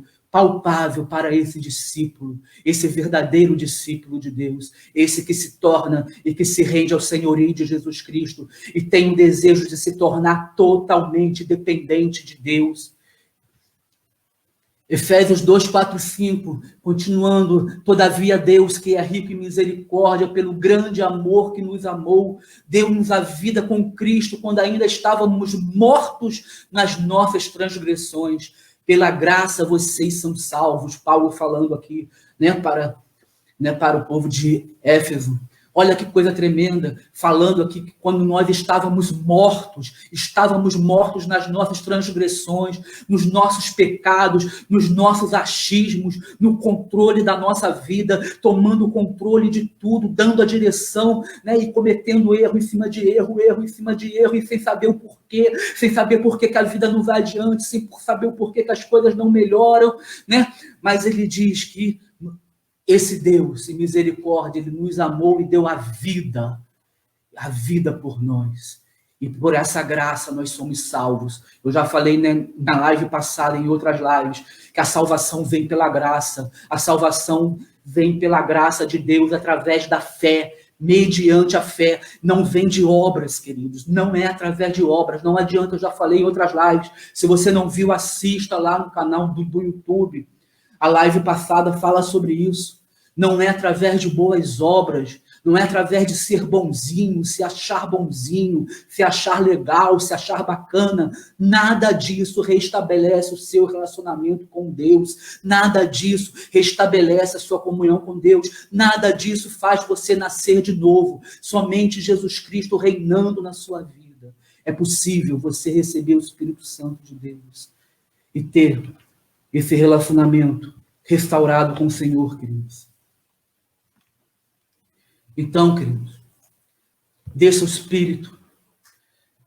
para esse discípulo, esse verdadeiro discípulo de Deus, esse que se torna e que se rende ao senhorio de Jesus Cristo e tem o desejo de se tornar totalmente dependente de Deus. Efésios 2, 4, 5, continuando, todavia Deus, que é rico em misericórdia, pelo grande amor que nos amou, deu-nos a vida com Cristo, quando ainda estávamos mortos nas nossas transgressões. Pela graça vocês são salvos. Paulo falando aqui, para o povo de Éfeso. Olha que coisa tremenda, falando aqui que quando nós estávamos mortos nas nossas transgressões, nos nossos pecados, nos nossos achismos, no controle da nossa vida, tomando o controle de tudo, dando a direção, né, e cometendo erro em cima de erro, erro em cima de erro, e sem saber o porquê, sem saber por que a vida não vai adiante, sem saber o porquê que as coisas não melhoram, né? Mas ele diz que esse Deus, em misericórdia, ele nos amou e deu a vida por nós. E por essa graça nós somos salvos. Eu já falei, né, na live passada, em outras lives, que a salvação vem pela graça. A salvação vem pela graça de Deus através da fé, mediante a fé. Não vem de obras, queridos. Não é através de obras. Não adianta, eu já falei em outras lives. Se você não viu, assista lá no canal do YouTube. A live passada fala sobre isso. Não é através de boas obras, não é através de ser bonzinho, se achar legal, se achar bacana. Nada disso restabelece o seu relacionamento com Deus. Nada disso restabelece a sua comunhão com Deus. Nada disso faz você nascer de novo. Somente Jesus Cristo reinando na sua vida. É possível você receber o Espírito Santo de Deus e ter esse relacionamento restaurado com o Senhor, queridos. Então, queridos, deixa o Espírito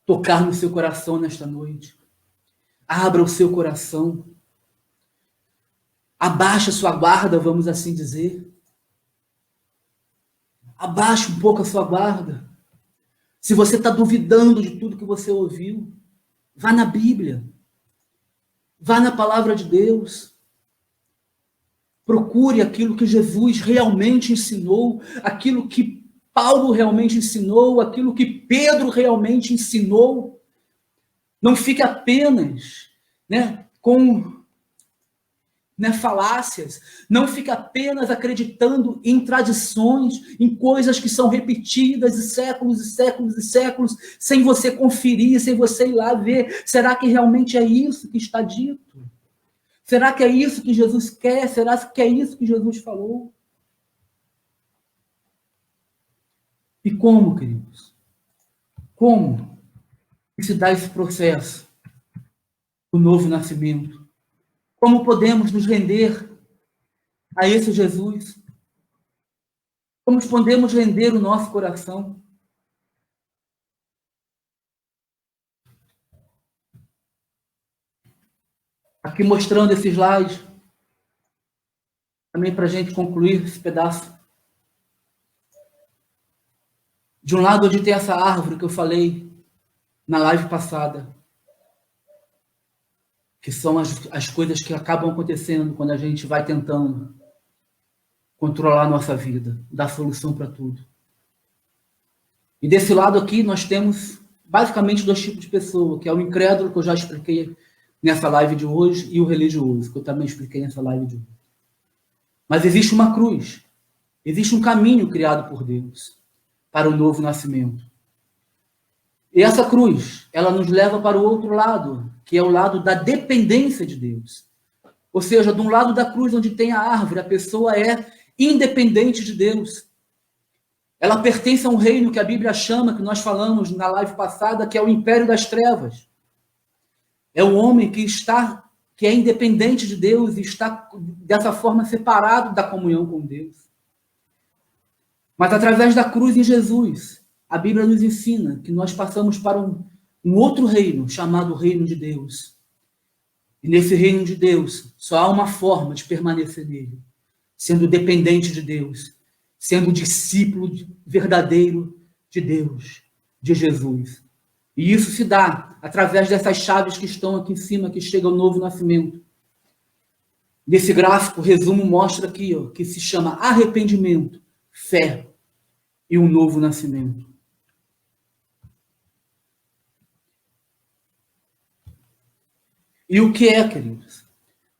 tocar no seu coração nesta noite. Abra o seu coração. Abaixa a sua guarda, vamos assim dizer. Abaixa um pouco a sua guarda. Se você está duvidando de tudo que você ouviu, vá na Bíblia. Vá na palavra de Deus. Procure aquilo que Jesus realmente ensinou, aquilo que Paulo realmente ensinou, aquilo que Pedro realmente ensinou. Não fique apenas, né, com falácias. Não fique apenas acreditando em tradições, em coisas que são repetidas de séculos e séculos e séculos, sem você conferir, sem você ir lá ver. Será que realmente é isso que está dito? Será que é isso que Jesus quer? Será que é isso que Jesus falou? E como, queridos? Como se dá esse processo do novo nascimento? Como podemos nos render a esse Jesus? Como podemos render o nosso coração? Aqui mostrando esse slide, também para a gente concluir esse pedaço. De um lado, onde tem essa árvore que eu falei na live passada, que são as coisas que acabam acontecendo quando a gente vai tentando controlar a nossa vida, dar solução para tudo. E desse lado aqui, nós temos basicamente dois tipos de pessoa, que é o incrédulo, que eu já expliquei nessa live de hoje, e o religioso, que eu também expliquei nessa live de hoje. Mas existe uma cruz, existe um caminho criado por Deus para o novo nascimento. E essa cruz, ela nos leva para o outro lado, que é o lado da dependência de Deus. Ou seja, de um lado da cruz onde tem a árvore, a pessoa é independente de Deus. Ela pertence a um reino que a Bíblia chama, que nós falamos na live passada, que é o império das trevas. É o homem que é independente de Deus e está dessa forma separado da comunhão com Deus. Mas através da cruz em Jesus, a Bíblia nos ensina que nós passamos para um outro reino, chamado Reino de Deus. E nesse Reino de Deus, só há uma forma de permanecer nele, sendo dependente de Deus, sendo discípulo verdadeiro de Deus, de Jesus. E isso se dá através dessas chaves que estão aqui em cima, que chega ao novo nascimento. Nesse gráfico, o resumo mostra aqui, que se chama arrependimento, fé e um novo nascimento. E o que é, queridos?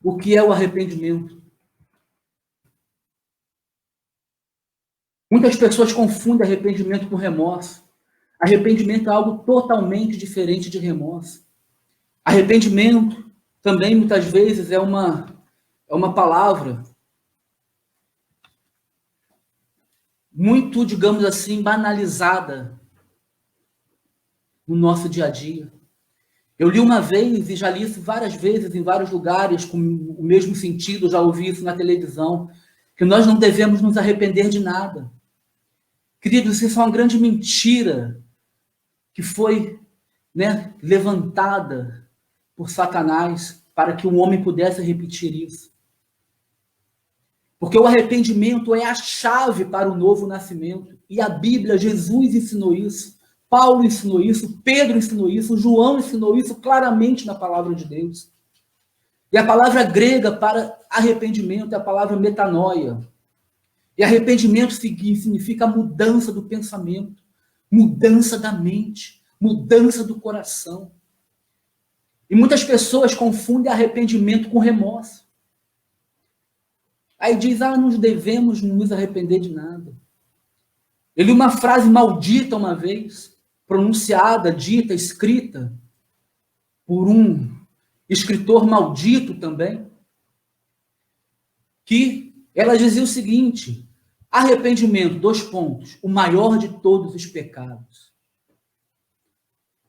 O que é o arrependimento? Muitas pessoas confundem arrependimento com remorso. Arrependimento é algo totalmente diferente de remorso. Arrependimento também, muitas vezes, é uma palavra muito, digamos assim, banalizada no nosso dia a dia. Eu li uma vez e já li isso várias vezes em vários lugares com o mesmo sentido, já ouvi isso na televisão, que nós não devemos nos arrepender de nada. Queridos, isso é uma grande mentira que foi, levantada por Satanás para que um homem pudesse repetir isso. Porque o arrependimento é a chave para o novo nascimento. E a Bíblia, Jesus ensinou isso, Paulo ensinou isso, Pedro ensinou isso, João ensinou isso claramente na palavra de Deus. E a palavra grega para arrependimento é a palavra metanoia. E arrependimento significa mudança do pensamento, mudança da mente, mudança do coração. E muitas pessoas confundem arrependimento com remorso. Aí diz, não devemos nos arrepender de nada. Eu li uma frase maldita uma vez, pronunciada, dita, escrita, por um escritor maldito também, que ela dizia o seguinte: arrependimento, 2 pontos, o maior de todos os pecados.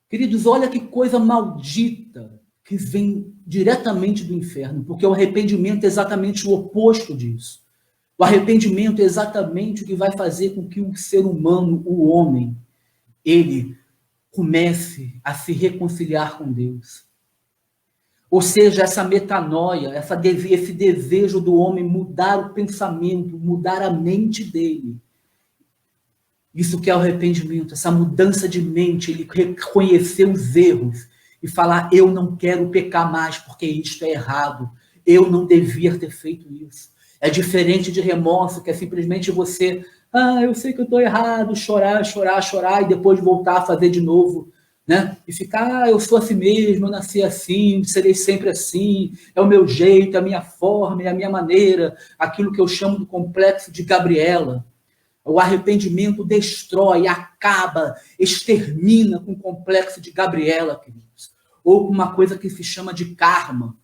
Queridos, olha que coisa maldita que vem diretamente do inferno, porque o arrependimento é exatamente o oposto disso. O arrependimento é exatamente o que vai fazer com que o ser humano, o homem, ele comece a se reconciliar com Deus. Ou seja, essa metanoia, esse desejo do homem mudar o pensamento, mudar a mente dele. Isso que é o arrependimento, essa mudança de mente, ele reconhecer os erros e falar, eu não quero pecar mais porque isto é errado, eu não devia ter feito isso. É diferente de remorso, que é simplesmente você, eu sei que eu estou errado, chorar, e depois voltar a fazer de novo, e ficar, eu sou assim mesmo, eu nasci assim, serei sempre assim, é o meu jeito, é a minha forma, é a minha maneira, aquilo que eu chamo do complexo de Gabriela. O arrependimento destrói, acaba, extermina com o complexo de Gabriela, queridos. Ou com uma coisa que se chama de karma.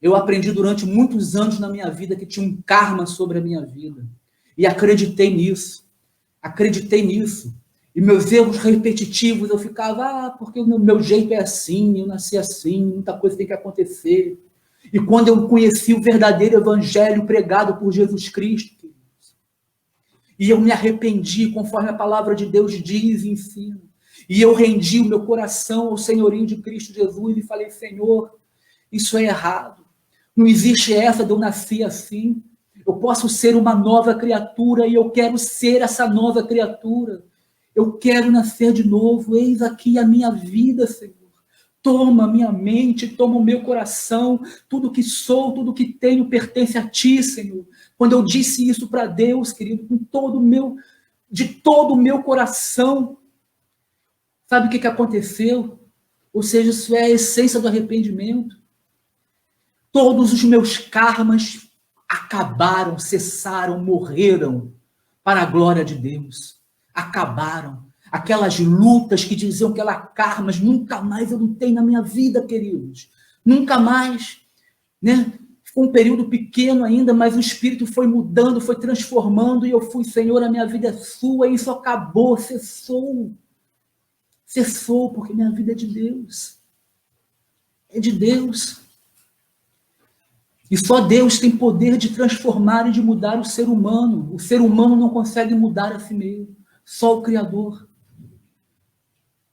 Eu aprendi durante muitos anos na minha vida que tinha um karma sobre a minha vida. E acreditei nisso. E meus erros repetitivos, eu ficava, porque o meu jeito é assim, eu nasci assim, muita coisa tem que acontecer. E quando eu conheci o verdadeiro evangelho pregado por Jesus Cristo, e eu me arrependi, conforme a palavra de Deus diz e ensina. E eu rendi o meu coração ao senhorio de Cristo Jesus e falei, Senhor, isso é errado. Não existe essa de eu nascer assim. Eu posso ser uma nova criatura e eu quero ser essa nova criatura. Eu quero nascer de novo. Eis aqui a minha vida, Senhor. Toma a minha mente, toma o meu coração. Tudo que sou, tudo que tenho pertence a Ti, Senhor. Quando eu disse isso para Deus, querido, de todo o meu coração, sabe o que aconteceu? Ou seja, isso é a essência do arrependimento. Todos os meus karmas acabaram, cessaram, morreram para a glória de Deus. Acabaram. Aquelas lutas que diziam que eram karmas, nunca mais eu lutei na minha vida, queridos. Nunca mais, Foi um período pequeno ainda, mas o Espírito foi mudando, foi transformando, e eu fui, Senhor, a minha vida é sua, e isso acabou, cessou. Cessou, porque minha vida é de Deus. É de Deus. E só Deus tem poder de transformar e de mudar o ser humano. O ser humano não consegue mudar a si mesmo. Só o Criador.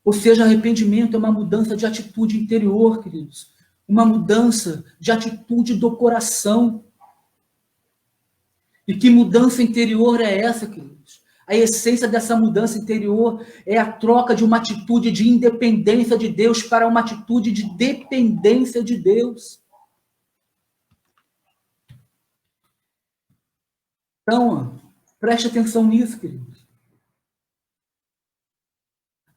Ou seja, arrependimento é uma mudança de atitude interior, queridos. Uma mudança de atitude do coração. E que mudança interior é essa, queridos? A essência dessa mudança interior é a troca de uma atitude de independência de Deus para uma atitude de dependência de Deus. Então, preste atenção nisso, queridos.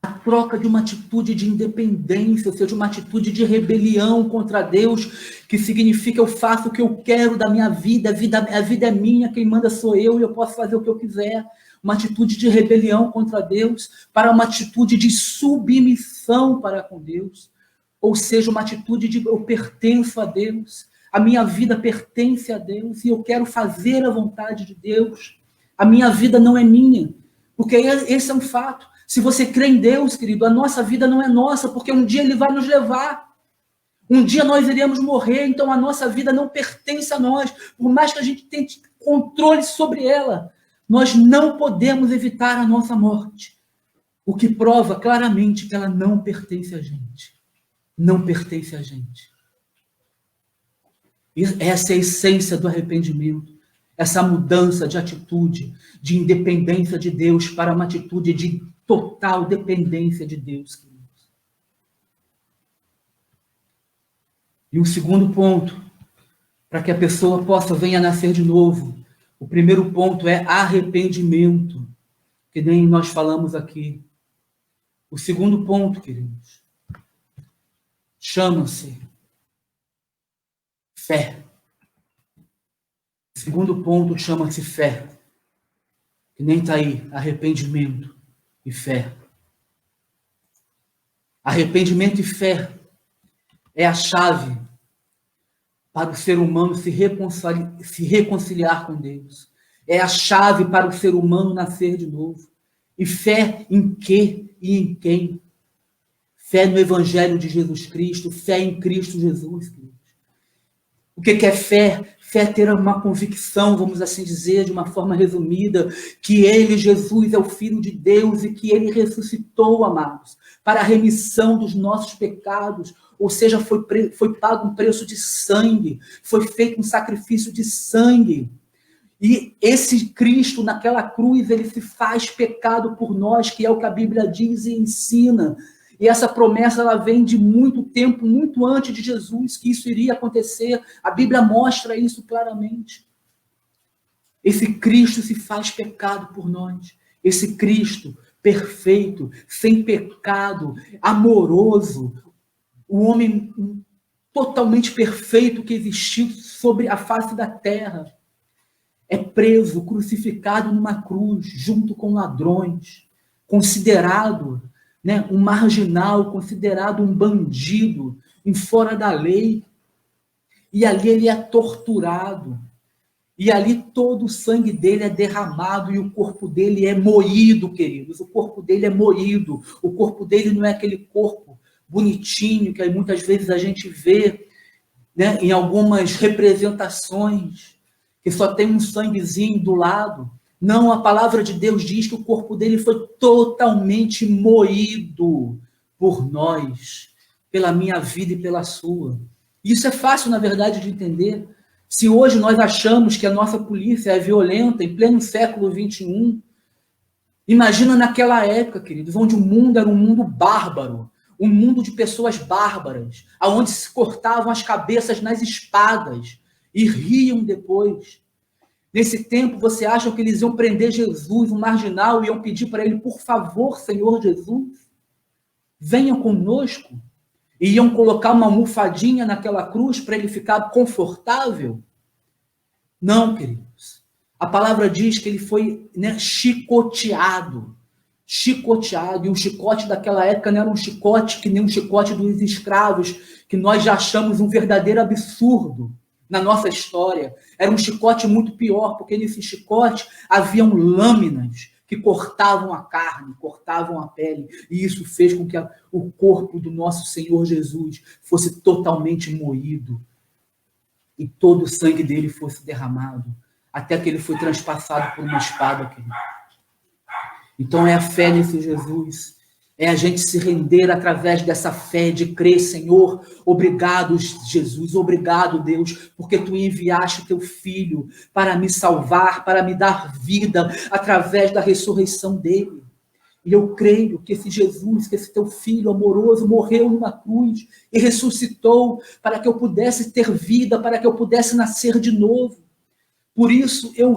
A troca de uma atitude de independência, ou seja, uma atitude de rebelião contra Deus, que significa eu faço o que eu quero da minha vida, a vida é minha, quem manda sou eu, e eu posso fazer o que eu quiser. Uma atitude de rebelião contra Deus, para uma atitude de submissão para com Deus. Ou seja, uma atitude de eu pertenço a Deus, a minha vida pertence a Deus, e eu quero fazer a vontade de Deus. A minha vida não é minha, porque esse é um fato. Se você crê em Deus, querido, a nossa vida não é nossa, porque um dia Ele vai nos levar. Um dia nós iremos morrer, então a nossa vida não pertence a nós. Por mais que a gente tente controle sobre ela, nós não podemos evitar a nossa morte. O que prova claramente que ela não pertence a gente. Não pertence a gente. Essa é a essência do arrependimento. Essa mudança de atitude, de independência de Deus para uma atitude de total dependência de Deus, queridos. E o segundo ponto, para que a pessoa possa venha nascer de novo, o primeiro ponto é arrependimento, que nem nós falamos aqui. O segundo ponto, queridos, chama-se fé. O segundo ponto chama-se fé. Que nem está aí, arrependimento e fé. Arrependimento e fé é a chave para o ser humano se reconciliar com Deus. É a chave para o ser humano nascer de novo. E fé em quê e em quem? Fé no Evangelho de Jesus Cristo, fé em Cristo Jesus. O que é fé? Fé é ter uma convicção, vamos assim dizer, de uma forma resumida, que Ele, Jesus, é o Filho de Deus e que Ele ressuscitou, amados, para a remissão dos nossos pecados. Ou seja, foi pago um preço de sangue, foi feito um sacrifício de sangue. E esse Cristo, naquela cruz, ele se faz pecado por nós, que é o que a Bíblia diz e ensina. E essa promessa, ela vem de muito tempo, muito antes de Jesus, que isso iria acontecer. A Bíblia mostra isso claramente. Esse Cristo se faz pecado por nós. Esse Cristo perfeito, sem pecado, amoroso, o homem totalmente perfeito que existiu sobre a face da terra, é preso, crucificado numa cruz, junto com ladrões, considerado, né, um marginal, considerado um bandido, um fora da lei. E ali ele é torturado. E ali todo o sangue dele é derramado e o corpo dele é moído, queridos. O corpo dele é moído. O corpo dele não é aquele corpo bonitinho que muitas vezes a gente vê, né, em algumas representações, que só tem um sanguezinho do lado. Não, a palavra de Deus diz que o corpo dele foi totalmente moído por nós, pela minha vida e pela sua. Isso é fácil, na verdade, de entender. Se hoje nós achamos que a nossa polícia é violenta, em pleno século XXI, imagina naquela época, queridos, onde o mundo era um mundo bárbaro, um mundo de pessoas bárbaras, onde se cortavam as cabeças nas espadas e riam depois. Nesse tempo, você acha que eles iam prender Jesus, um marginal, e iam pedir para ele, por favor, Senhor Jesus, venha conosco? E iam colocar uma almofadinha naquela cruz para ele ficar confortável? Não, queridos. A palavra diz que ele foi, né, chicoteado. Chicoteado. E o chicote daquela época não era um chicote que nem um chicote dos escravos, que nós já achamos um verdadeiro absurdo na nossa história. Era um chicote muito pior, porque nesse chicote haviam lâminas que cortavam a carne, cortavam a pele, e isso fez com que o corpo do nosso Senhor Jesus fosse totalmente moído, e todo o sangue dele fosse derramado, até que ele foi transpassado por uma espada, querido. Então é a fé nesse Jesus, é a gente se render através dessa fé, de crer, Senhor, obrigado, Jesus, obrigado, Deus, porque Tu enviaste Teu Filho para me salvar, para me dar vida através da ressurreição dele. E eu creio que esse Jesus, que esse Teu Filho amoroso, morreu numa cruz e ressuscitou para que eu pudesse ter vida, para que eu pudesse nascer de novo. Por isso eu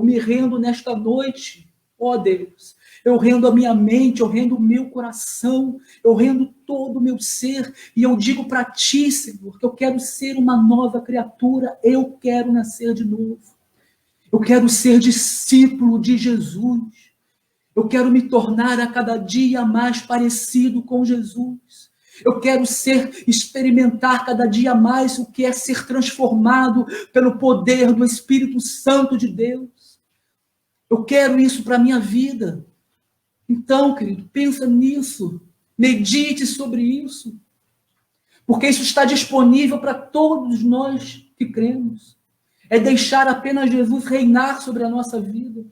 me rendo nesta noite, ó Deus. Eu rendo a minha mente, eu rendo o meu coração, eu rendo todo o meu ser, e eu digo para Ti, Senhor, que eu quero ser uma nova criatura, eu quero nascer de novo. Eu quero ser discípulo de Jesus. Eu quero me tornar a cada dia mais parecido com Jesus. Eu quero experimentar cada dia mais o que é ser transformado pelo poder do Espírito Santo de Deus. Eu quero isso para a minha vida. Então, querido, pensa nisso. Medite sobre isso. Porque isso está disponível para todos nós que cremos. É deixar apenas Jesus reinar sobre a nossa vida.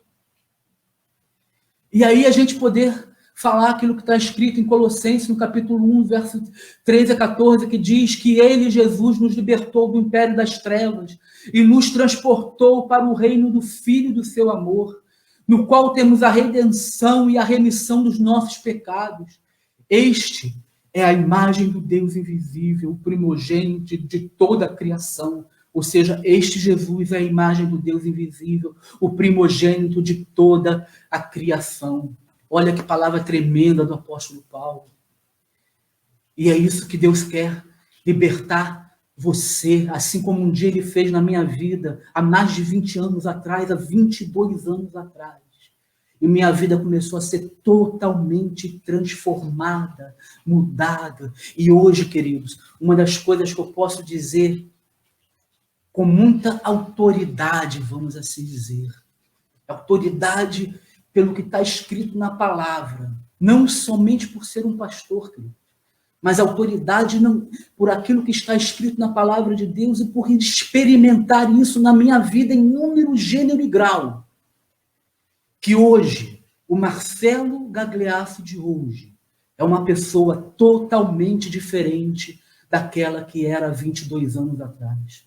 E aí a gente poder falar aquilo que está escrito em Colossenses, no capítulo 1, verso 13 a 14, que diz que ele, Jesus, nos libertou do império das trevas e nos transportou para o reino do Filho do seu amor, no qual temos a redenção e a remissão dos nossos pecados. Este é a imagem do Deus invisível, o primogênito de toda a criação. Ou seja, este Jesus é a imagem do Deus invisível, o primogênito de toda a criação. Olha que palavra tremenda do apóstolo Paulo. E é isso que Deus quer, libertar você, assim como um dia Ele fez na minha vida, há mais de 20 anos atrás, há 22 anos atrás. E minha vida começou a ser totalmente transformada, mudada. E hoje, queridos, uma das coisas que eu posso dizer com muita autoridade, vamos assim dizer, autoridade pelo que está escrito na palavra, não somente por ser um pastor, querido, mas autoridade não, por aquilo que está escrito na palavra de Deus e por experimentar isso na minha vida em número, gênero e grau. Que hoje, o Marcelo Gagliasso de hoje é uma pessoa totalmente diferente daquela que era há 22 anos atrás.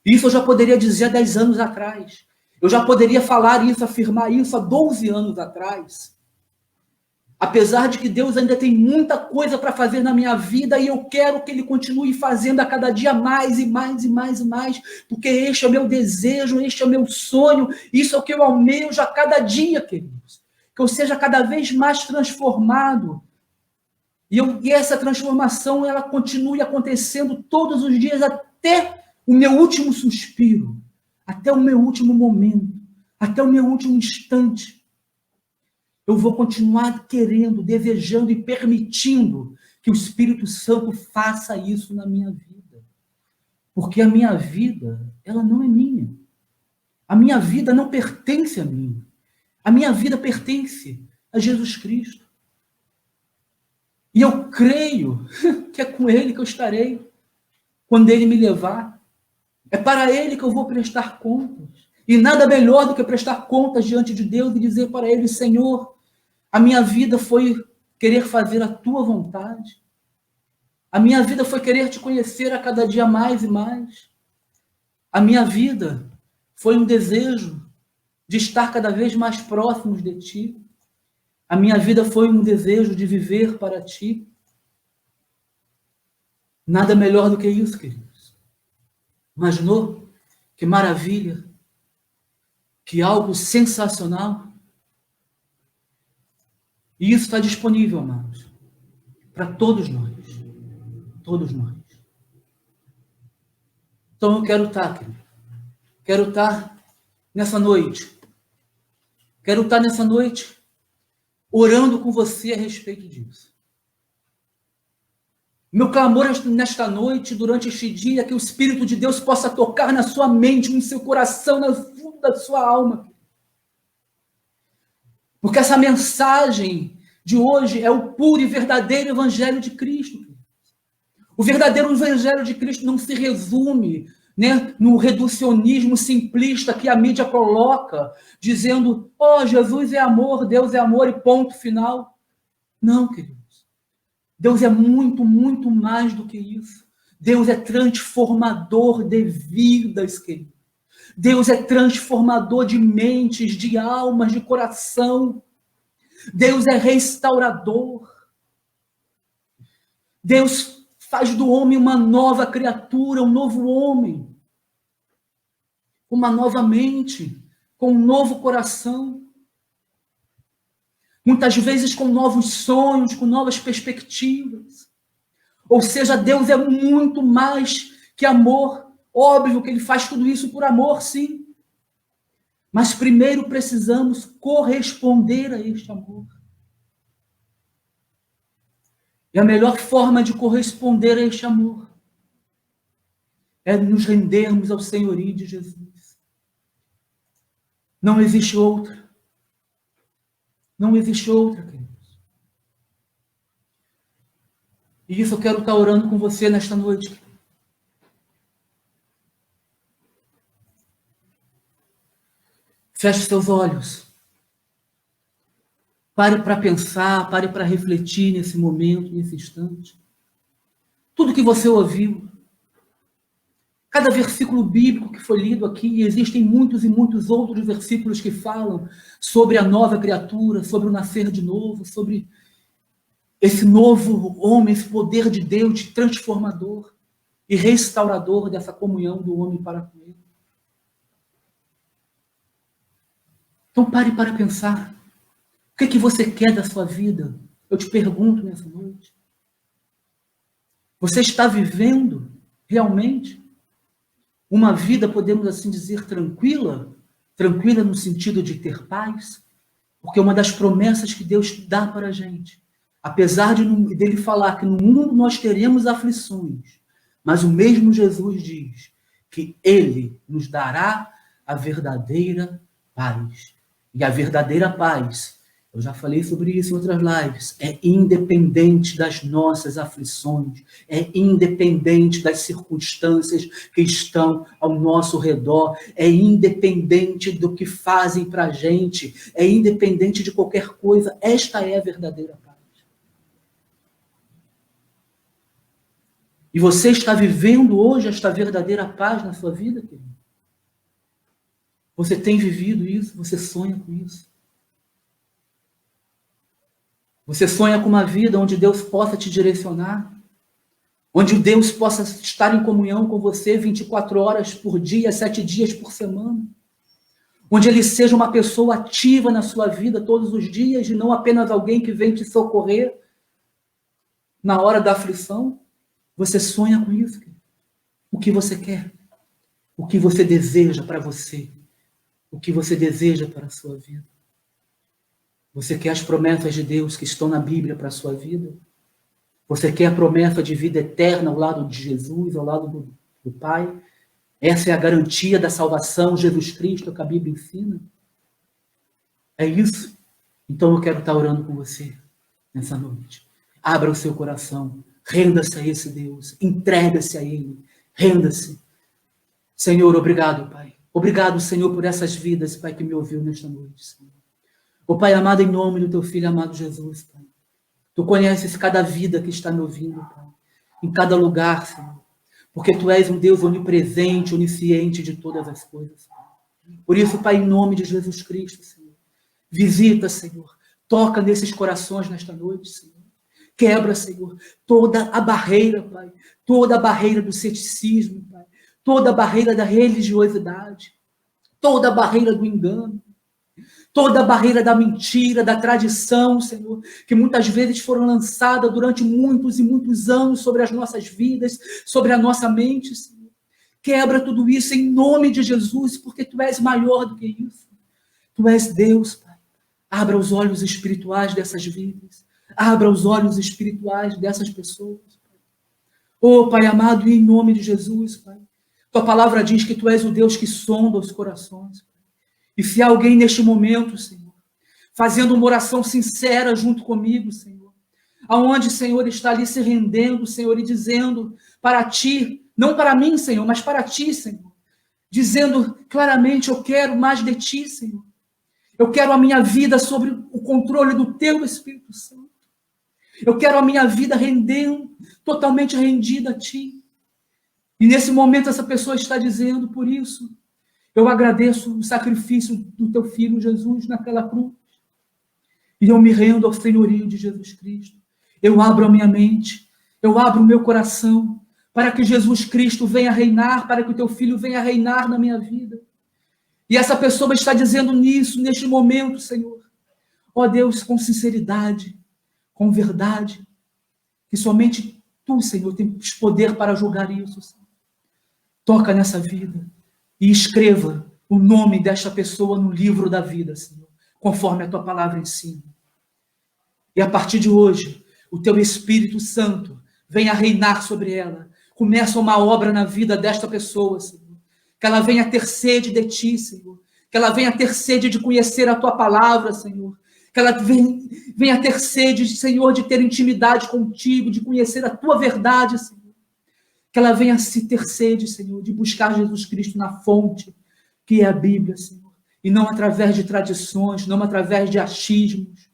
Isso eu já poderia dizer há 10 anos atrás. Eu já poderia falar isso, afirmar isso há 12 anos atrás. Apesar de que Deus ainda tem muita coisa para fazer na minha vida e eu quero que Ele continue fazendo a cada dia mais e mais e mais e mais, porque este é o meu desejo, este é o meu sonho, isso é o que eu almejo a cada dia, queridos. Que eu seja cada vez mais transformado. E essa transformação, ela continue acontecendo todos os dias até o meu último suspiro, até o meu último momento, até o meu último instante. Eu vou continuar querendo, desejando e permitindo que o Espírito Santo faça isso na minha vida. Porque a minha vida, ela não é minha. A minha vida não pertence a mim. A minha vida pertence a Jesus Cristo. E eu creio que é com Ele que eu estarei quando Ele me levar. É para Ele que eu vou prestar contas. E nada melhor do que prestar contas diante de Deus e dizer para Ele, Senhor, a minha vida foi querer fazer a Tua vontade. A minha vida foi querer Te conhecer a cada dia mais e mais. A minha vida foi um desejo de estar cada vez mais próximos de Ti. A minha vida foi um desejo de viver para Ti. Nada melhor do que isso, queridos. Imaginou? Que maravilha. Que algo sensacional. E isso está disponível, amados, para todos nós. Todos nós. Então eu quero estar, querido. Quero estar nessa noite. Quero estar nessa noite orando com você a respeito disso. Meu clamor nesta noite, durante este dia, que o Espírito de Deus possa tocar na sua mente, no seu coração, no fundo da sua alma. Porque essa mensagem de hoje é o puro e verdadeiro Evangelho de Cristo. O verdadeiro Evangelho de Cristo não se resume, né, no reducionismo simplista que a mídia coloca, dizendo, Jesus é amor, Deus é amor e ponto final. Não, queridos. Deus é muito, muito mais do que isso. Deus é transformador de vidas, queridos. Deus é transformador de mentes, de almas, de coração. Deus é restaurador. Deus faz do homem uma nova criatura, um novo homem. Uma nova mente, com um novo coração. Muitas vezes com novos sonhos, com novas perspectivas. Ou seja, Deus é muito mais que amor. Óbvio que Ele faz tudo isso por amor, sim. Mas primeiro precisamos corresponder a este amor. E a melhor forma de corresponder a este amor é nos rendermos ao senhorio de Jesus. Não existe outra. Não existe outra, queridos. E isso eu quero estar orando com você nesta noite. Feche seus olhos. Pare para pensar, pare para refletir nesse momento, nesse instante. Tudo que você ouviu, cada versículo bíblico que foi lido aqui, e existem muitos e muitos outros versículos que falam sobre a nova criatura, sobre o nascer de novo, sobre esse novo homem, esse poder de Deus transformador e restaurador dessa comunhão do homem para com ele. Então pare para pensar. O que é que você quer da sua vida? Eu te pergunto nessa noite. Você está vivendo realmente uma vida, podemos assim dizer, tranquila? Tranquila no sentido de ter paz? Porque uma das promessas que Deus dá para a gente, apesar dele falar que no mundo nós teremos aflições, mas o mesmo Jesus diz que ele nos dará a verdadeira paz. E a verdadeira paz, eu já falei sobre isso em outras lives, é independente das nossas aflições, é independente das circunstâncias que estão ao nosso redor, é independente do que fazem para a gente, é independente de qualquer coisa. Esta é a verdadeira paz. E você está vivendo hoje esta verdadeira paz na sua vida, querido? Você tem vivido isso? Você sonha com isso? Você sonha com uma vida onde Deus possa te direcionar? Onde Deus possa estar em comunhão com você 24 horas por dia, 7 dias por semana? Onde Ele seja uma pessoa ativa na sua vida todos os dias e não apenas alguém que vem te socorrer na hora da aflição? Você sonha com isso? O que você quer? O que você deseja para você? O que você deseja para a sua vida? Você quer as promessas de Deus que estão na Bíblia para a sua vida? Você quer a promessa de vida eterna ao lado de Jesus, ao lado do Pai? Essa é a garantia da salvação, Jesus Cristo, que a Bíblia ensina? É isso? Então eu quero estar orando com você nessa noite. Abra o seu coração, renda-se a esse Deus, entrega-se a Ele, renda-se. Senhor, obrigado, Pai. Obrigado, Senhor, por essas vidas, Pai, que me ouviu nesta noite, Senhor. Ó Pai amado, em nome do Teu Filho amado Jesus, Pai. Tu conheces cada vida que está me ouvindo, Pai. Em cada lugar, Senhor. Porque Tu és um Deus onipresente, onisciente de todas as coisas, Pai. Por isso, Pai, em nome de Jesus Cristo, Senhor. Visita, Senhor. Toca nesses corações nesta noite, Senhor. Quebra, Senhor, toda a barreira, Pai. Toda a barreira do ceticismo, Pai. Toda a barreira da religiosidade. Toda a barreira do engano. Toda a barreira da mentira, da tradição, Senhor, que muitas vezes foram lançadas durante muitos e muitos anos sobre as nossas vidas, sobre a nossa mente, Senhor. Quebra tudo isso em nome de Jesus, porque Tu és maior do que isso. Tu és Deus, Pai. Abra os olhos espirituais dessas vidas. Abra os olhos espirituais dessas pessoas. Oh, Pai amado, e em nome de Jesus, Pai. Tua palavra diz que Tu és o Deus que sonda os corações. E se há alguém neste momento, Senhor, fazendo uma oração sincera junto comigo, Senhor, aonde, Senhor, está ali se rendendo, Senhor, e dizendo para Ti, não para mim, Senhor, mas para Ti, Senhor, dizendo claramente, eu quero mais de Ti, Senhor. Eu quero a minha vida sob o controle do Teu Espírito Santo. Eu quero a minha vida rendendo, totalmente rendida a Ti. E nesse momento essa pessoa está dizendo, por isso, eu agradeço o sacrifício do Teu Filho Jesus naquela cruz. E eu me rendo ao senhorio de Jesus Cristo. Eu abro a minha mente, eu abro o meu coração, para que Jesus Cristo venha reinar, para que o Teu Filho venha reinar na minha vida. E essa pessoa está dizendo nisso, neste momento, Senhor. Ó Deus, com sinceridade, com verdade, que somente Tu, Senhor, tens poder para julgar isso, Senhor. Toca nessa vida. E escreva o nome desta pessoa no livro da vida, Senhor, conforme a Tua palavra ensina. E a partir de hoje, o Teu Espírito Santo venha reinar sobre ela. Começa uma obra na vida desta pessoa, Senhor. Que ela venha ter sede de Ti, Senhor. Que ela venha ter sede de conhecer a Tua palavra, Senhor. que ela venha ter sede, Senhor, de ter intimidade contigo, de conhecer a tua verdade, Senhor. Que ela venha se ter sede, Senhor, de buscar Jesus Cristo na fonte, que é a Bíblia, Senhor. E não através de tradições, não através de achismos,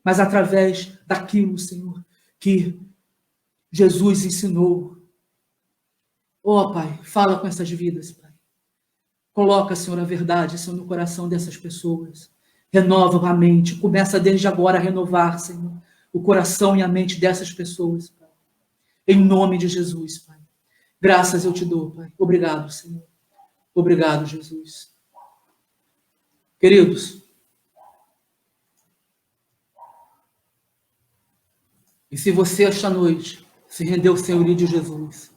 mas através daquilo, Senhor, que Jesus ensinou. Oh, Pai, fala com essas vidas, Pai. Coloca, Senhor, a verdade, Senhor, no coração dessas pessoas. Renova a mente. Começa desde agora a renovar, Senhor, o coração e a mente dessas pessoas, Pai. Em nome de Jesus, Pai. Graças eu te dou, Pai. Obrigado, Senhor. Obrigado, Jesus. Queridos, e se você esta noite se rendeu ao senhorio de Jesus,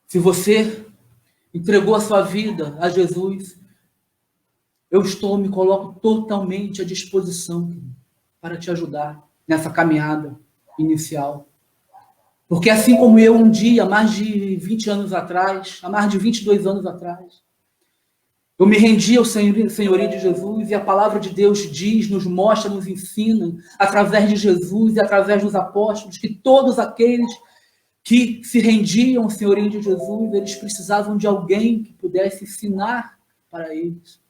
se você entregou a sua vida a Jesus, eu me coloco totalmente à disposição para te ajudar nessa caminhada inicial. Porque assim como eu um dia, mais de 20 anos atrás, há mais de 22 anos atrás, eu me rendi ao senhorio de Jesus e a palavra de Deus diz, nos mostra, nos ensina, através de Jesus e através dos apóstolos, que todos aqueles que se rendiam ao senhorio de Jesus, eles precisavam de alguém que pudesse ensinar para eles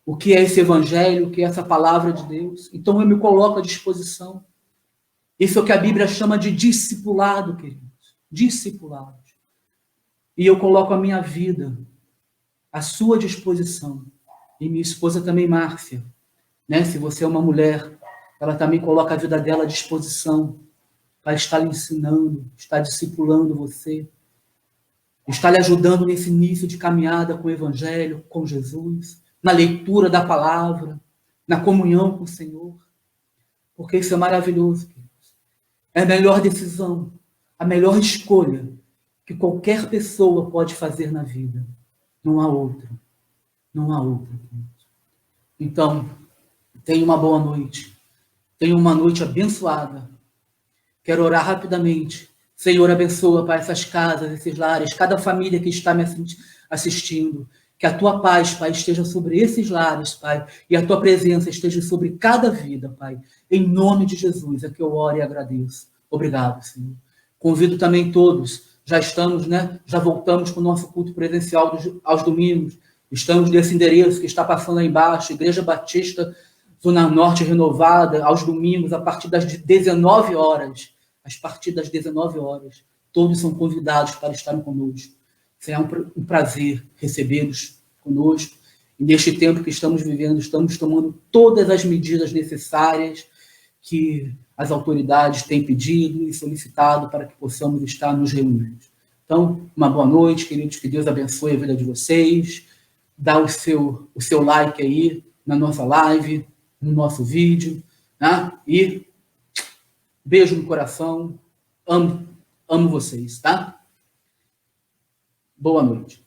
o que é esse evangelho, o que é essa palavra de Deus. Então eu me coloco à disposição. Isso é o que a Bíblia chama de discipulado, queridos. Discipulado. E eu coloco a minha vida à sua disposição. E minha esposa também, Márcia. Né? Se você é uma mulher, ela também coloca a vida dela à disposição para estar lhe ensinando, estar discipulando você, estar lhe ajudando nesse início de caminhada com o Evangelho, com Jesus, na leitura da palavra, na comunhão com o Senhor. Porque isso é maravilhoso, queridos. É a melhor decisão, a melhor escolha que qualquer pessoa pode fazer na vida. Não há outra. Não há outra. Então, tenha uma boa noite. Tenha uma noite abençoada. Quero orar rapidamente. Senhor, abençoa, Pai, essas casas, esses lares, cada família que está me assistindo. Que a tua paz, Pai, esteja sobre esses lares, Pai, e a tua presença esteja sobre cada vida, Pai. Em nome de Jesus é que eu oro e agradeço. Obrigado, Senhor. Convido também todos. Já estamos, né? Já voltamos com o nosso culto presencial aos domingos. Estamos nesse endereço que está passando aí embaixo, Igreja Batista, Zona Norte Renovada, aos domingos, a partir das 19 horas. A partir das 19 horas. Todos são convidados para estarem conosco. Será um prazer recebê-los conosco. E neste tempo que estamos vivendo, estamos tomando todas as medidas necessárias que as autoridades têm pedido e solicitado para que possamos estar nos reunindo. Então, uma boa noite, queridos, que Deus abençoe a vida de vocês. Dá o seu like aí na nossa live, no nosso vídeo, né? E beijo no coração. Amo vocês, tá? Boa noite.